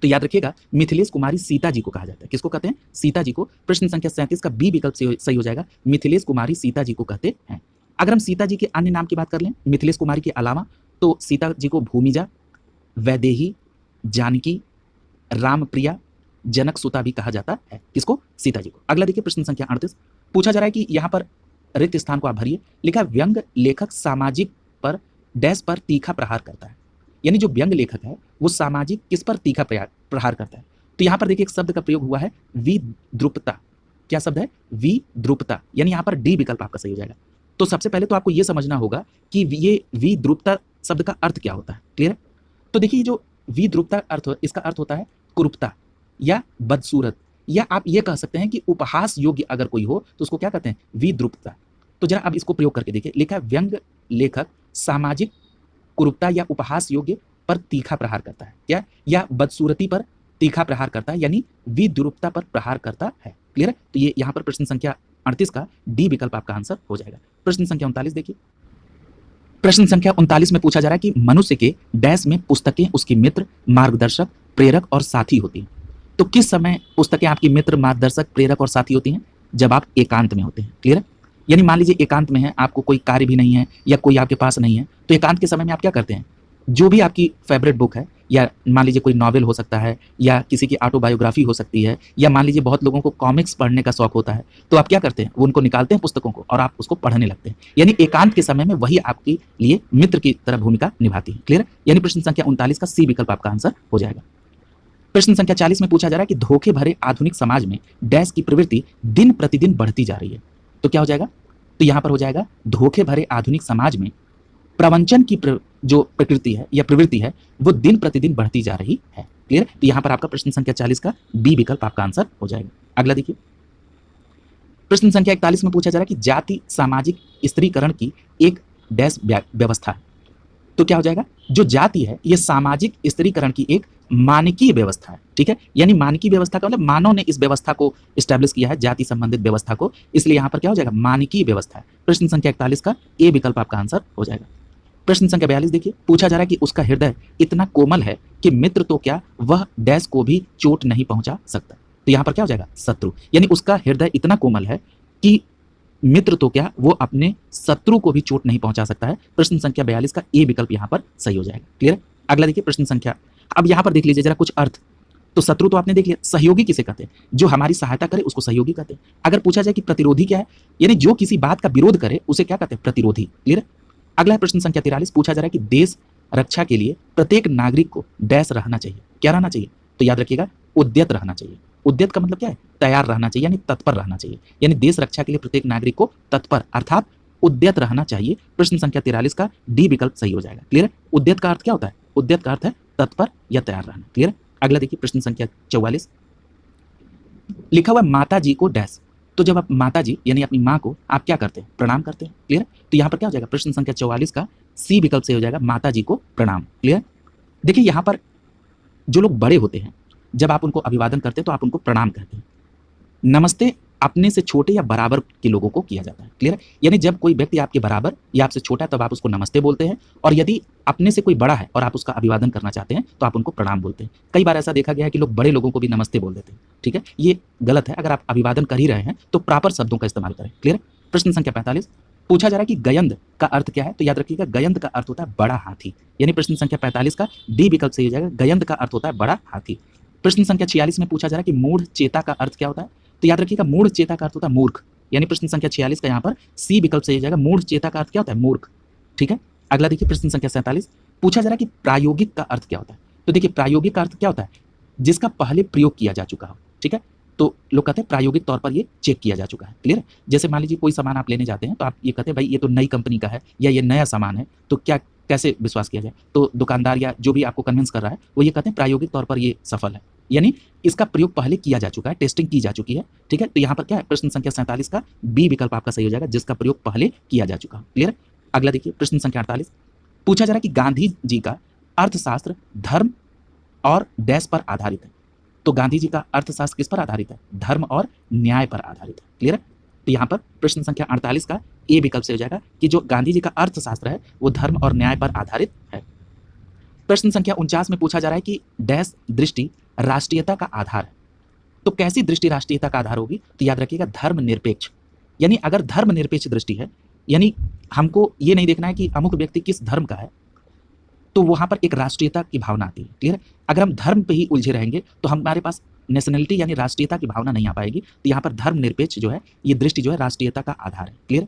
तो याद रखिएगा, मिथिलेश कुमारी सीता जी को कहा जाता है। किसको कहते हैं? सीता जी को। प्रश्न संख्या 37 का बी विकल्प सही हो जाएगा। मिथिलेश कुमारी सीता जी को कहते हैं। अगर हम सीता जी के अन्य नाम की बात कर लें मिथिलेश कुमारी के अलावा, तो सीता जी को भूमिजा, वैदेही, जानकी, रामप्रिया, जनक सुता भी कहा जाता है। किसको? सीता जी को। अगला देखिए, प्रश्न संख्या 38 पूछा जा रहा है कि यहाँ पर रिक्त स्थान को आप भरिए। लिखा व्यंग लेखक सामाजिक पर डैश पर तीखा प्रहार करता है, यानी जो व्यंग लेखक है वो सामाजिक किस पर तीखा प्रहार करता है? तो यहाँ पर देखिए, एक शब्द का प्रयोग हुआ है विद्रुपता। क्या शब्द है? विद्रुपता, यानी यहाँ पर डी विकल्प आपका सही हो जाएगा। तो सबसे पहले तो आपको ये समझना होगा कि ये विद्रुपता शब्द का अर्थ क्या होता है। क्लियर है। तो देखिए, जो विद्रुपता अर्थ इसका अर्थ होता है कुरूपता या बदसूरत, या आप ये कह सकते हैं कि उपहास योग्य अगर कोई हो तो उसको क्या कहते हैं? विद्रुपता। तो जरा अब इसको प्रयोग करके देखिए। लिखा है व्यंग लेखक सामाजिक कुरूपता या उपहास योग्य पर तीखा प्रहार करता है, क्या? या बदसूरती पर तीखा प्रहार करता है, यानी विद्रुपता पर प्रहार करता है। क्लियर है। तो ये यहाँ पर प्रश्न संख्या 38 का डी विकल्प आपका आंसर हो जाएगा। प्रश्न संख्या 39 देखिए। प्रश्न संख्या 39 में पूछा जा रहा है कि मनुष्य के डैश में पुस्तकें उसकी मित्र, मार्गदर्शक, प्रेरक और साथी होती हैं। तो किस समय पुस्तकें आपकी मित्र, मार्गदर्शक, प्रेरक और साथी होती हैं? जब आप एकांत में होते हैं। क्लियर है। यानी मान लीजिए एकांत में है, आपको कोई कार्य भी नहीं है या कोई आपके पास नहीं है, तो एकांत के समय में आप क्या करते हैं? जो भी आपकी फेवरेट बुक है, या मान लीजिए कोई नॉवेल हो सकता है, या किसी की ऑटोबायोग्राफी हो सकती है, या मान लीजिए बहुत लोगों को कॉमिक्स पढ़ने का शौक होता है, तो आप क्या करते हैं? वो उनको निकालते हैं पुस्तकों को और आप उसको पढ़ने लगते हैं। यानी एकांत के समय में वही आपके लिए मित्र की तरह भूमिका निभाती है। क्लियर। यानी प्रश्न संख्या 39 का सी विकल्प आपका आंसर हो जाएगा। प्रश्न संख्या 40 में पूछा जा रहा है कि धोखे भरे आधुनिक समाज में डैश की प्रवृत्ति दिन प्रतिदिन बढ़ती जा रही है। तो क्या हो जाएगा? तो यहां पर हो जाएगा धोखे भरे आधुनिक समाज में प्रवंचन की जो प्रकृति है या प्रवृत्ति है वो दिन प्रतिदिन बढ़ती जा रही है। क्लियर। तो यहां पर आपका प्रश्न संख्या 40 का बी विकल्प आपका आंसर हो जाएगा। अगला देखिए, प्रश्न संख्या 41 में पूछा जा रहा है कि जाति सामाजिक स्त्रीकरण की एक डैश व्यवस्था है। तो क्या हो जाएगा? जो जाति है ये सामाजिक स्त्रीकरण की एक मानकीय व्यवस्था है। ठीक है, यानी मानकीय व्यवस्था का मतलब मानव ने इस व्यवस्था को एस्टैब्लिश किया है, जाति संबंधित व्यवस्था को, इसलिए यहां पर क्या हो जाएगा? मानकीय व्यवस्था है। प्रश्न संख्या 41 का ए विकल्प आपका आंसर हो जाएगा। प्रश्न संख्या 42 देखिए, पूछा जा रहा है कि उसका हृदय इतना कोमल है कि मित्र तो क्या वह डैश को भी चोट नहीं पहुंचा सकता। तो यहां पर क्या हो जाएगा? शत्रु। यानी उसका हृदय इतना कोमल है कि मित्र तो क्या वो अपने शत्रु को भी चोट नहीं पहुंचा सकता है। प्रश्न संख्या 42 का ए विकल्प यहां पर सही हो जाएगा। क्लियर है। अगला देखिए, प्रश्न संख्या, अब यहां पर देख लीजिए जरा कुछ अर्थ। तो शत्रु तो आपने देख लिया, सहयोगी किसे कहते हैं? जो हमारी सहायता करे उसको सहयोगी कहते हैं। अगर पूछा जाए कि प्रतिरोधी क्या है, यानी जो किसी बात का विरोध करे उसे क्या कहते हैं? प्रतिरोधी। क्लियर है। अगला है प्रश्न संख्या 43, पूछा जा रहा है कि देश रक्षा के लिए प्रत्येक नागरिक को डैश रहना चाहिए। क्या रहना चाहिए? तो याद रखिएगा, उद्यत रहना चाहिए। उद्यत का मतलब क्या है? तैयार रहना चाहिए, यानी तत्पर रहना चाहिए। यानी देश रक्षा के लिए प्रत्येक नागरिक को तत्पर अर्थात उद्यत रहना चाहिए। प्रश्न संख्या 43 का डी विकल्प सही हो जाएगा। क्लियर है। उद्यत का अर्थ क्या होता है? उद्यत का अर्थ है तत्पर या तैयार रहना। क्लियर है। अगला देखिए, प्रश्न संख्या 44, लिखा हुआ है माता जी को डैश। तो जब आप माता जी यानी अपनी माँ को आप क्या करते हैं, प्रणाम करते हैं। क्लियर। तो यहाँ पर क्या हो जाएगा, प्रश्न संख्या 44 का सी विकल्प से हो जाएगा माता जी को प्रणाम। क्लियर। देखिए यहाँ पर जो लोग बड़े होते हैं जब आप उनको अभिवादन करते हैं तो आप उनको प्रणाम कहते हैं। नमस्ते अपने से छोटे या बराबर के लोगों को किया जाता है। क्लियर है। यानी जब कोई व्यक्ति आपके बराबर या आपसे छोटा है तब आप उसको नमस्ते बोलते हैं, और यदि अपने से कोई बड़ा है और आप उसका अभिवादन करना चाहते हैं तो आप उनको प्रणाम बोलते हैं। कई बार ऐसा देखा गया है कि लोग बड़े लोगों को भी नमस्ते बोल देते हैं। ठीक है, ये गलत है। अगर आप अभिवादन कर ही रहे हैं तो प्रॉपर शब्दों का इस्तेमाल करें। क्लियर। प्रश्न संख्या 45 पूछा जा रहा है कि गयंद का अर्थ क्या है। तो याद रखिएगा गयंद का अर्थ होता है बड़ा हाथी। यानी प्रश्न संख्या 45 का डी विकल्प सही हो जाएगा, गयंद का अर्थ होता है बड़ा हाथी। प्रश्न संख्या 46 में पूछा जा रहा है कि मूढ़ चेता का अर्थ क्या होता है। तो याद रखिएगा मूढ़ चेता का अर्थ होता है मूर्ख। यानी प्रश्न संख्या 46 का यहाँ पर सी विकल्प सही हो जाएगा, मूढ़ चेता का अर्थ क्या होता है, मूर्ख। ठीक है। अगला देखिए प्रश्न संख्या 47 पूछा जा रहा है कि प्रायोगिक का अर्थ क्या होता है। तो देखिए प्रायोगिक का अर्थ क्या होता है, जिसका पहले प्रयोग किया जा चुका हो। ठीक है, तो लोग कहते हैं प्रायोगिक तौर पर ये चेक किया जा चुका है। क्लियर। जैसे मान लीजिए कोई सामान आप लेने जाते हैं तो आप ये कहते हैं भाई ये तो नई कंपनी का है या ये नया सामान है, तो क्या कैसे विश्वास किया जाए। तो दुकानदार या जो भी आपको कन्विंस कर रहा है वो ये कहते हैं प्रायोगिक तौर पर ये सफल है, यानी इसका प्रयोग पहले किया जा चुका है, टेस्टिंग की जा चुकी है। ठीक है, तो यहाँ पर क्या है, प्रश्न संख्या 47 का बी विकल्प आपका सही हो जाएगा, जिसका प्रयोग पहले किया जा चुका है। क्लियर। अगला देखिए प्रश्न संख्या 48 पूछा जा रहा है कि गांधी जी का अर्थशास्त्र धर्म और डैश पर आधारित है। तो गांधी जी का अर्थशास्त्र किस पर आधारित है, धर्म और न्याय पर आधारित है। क्लियर है। तो यहाँ पर प्रश्न संख्या 48 का ए विकल्प से हो जाएगा कि जो गांधी जी का अर्थशास्त्र है वो धर्म और न्याय पर आधारित है। प्रश्न संख्या 49 में पूछा जा रहा है कि डैश दृष्टि राष्ट्रीयता का आधार है। तो कैसी दृष्टि राष्ट्रीयता का आधार होगी। तो याद रखिएगा धर्मनिरपेक्ष। यानी अगर धर्मनिरपेक्ष दृष्टि है, यानी हमको ये नहीं देखना है कि अमुक व्यक्ति किस धर्म का है, तो वहां पर एक राष्ट्रीयता की भावना आती है। क्लियर है। अगर हम धर्म पे ही उलझे रहेंगे तो हमारे पास नेशनलिटी यानी राष्ट्रीयता की भावना नहीं आ पाएगी। तो यहाँ पर धर्मनिरपेक्ष जो है ये दृष्टि जो है राष्ट्रीयता का आधार है। क्लियर।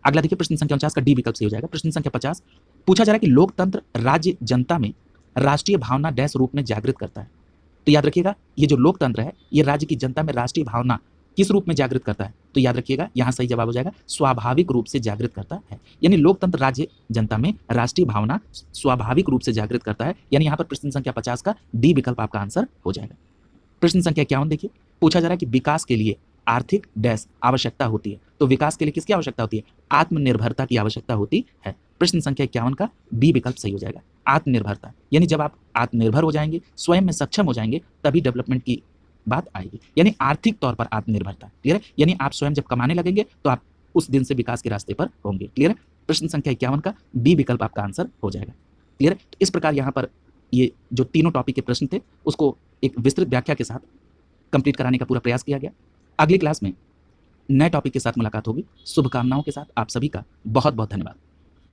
अगला देखिए प्रश्न संख्या 49 का डी विकल्प से हो जाएगा। प्रश्न संख्या 50 पूछा जा रहा है कि लोकतंत्र राज्य जनता में राष्ट्रीय भावना डैश रूप में जागृत करता है। तो याद रखिएगा ये जो लोकतंत्र है ये राज्य की जनता में राष्ट्रीय भावना किस रूप में जागृत करता है। तो याद रखिएगा यहाँ सही जवाब हो जाएगा स्वाभाविक रूप से जागृत करता है। यानी लोकतंत्र राज्य जनता में राष्ट्रीय भावना स्वाभाविक रूप से जागृत करता है। यानी यहाँ पर प्रश्न संख्या 50 का डी विकल्प आपका आंसर हो जाएगा। प्रश्न संख्या 51 देखिए पूछा जा रहा है कि विकास के लिए आर्थिक डैश आवश्यकता होती है। तो विकास के लिए किसकी आवश्यकता होती है, आत्मनिर्भरता की आवश्यकता होती है। प्रश्न संख्या 51 का बी विकल्प सही हो जाएगा, आत्मनिर्भरता। यानी जब आप आत्मनिर्भर हो जाएंगे, स्वयं में सक्षम हो जाएंगे, तभी डेवलपमेंट की बात आएगी। यानी आर्थिक तौर पर आत्मनिर्भरता। क्लियर है। यानी आप स्वयं जब कमाने लगेंगे तो आप उस दिन से विकास के रास्ते पर होंगे। क्लियर है। प्रश्न संख्या 51 का बी विकल्प आपका आंसर हो जाएगा। क्लियर है। तो इस प्रकार यहाँ पर ये जो तीनों टॉपिक के प्रश्न थे उसको एक विस्तृत व्याख्या के साथ कंप्लीट कराने का पूरा प्रयास किया गया। अगली क्लास में नए टॉपिक के साथ मुलाकात होगी। शुभकामनाओं के साथ आप सभी का बहुत बहुत धन्यवाद।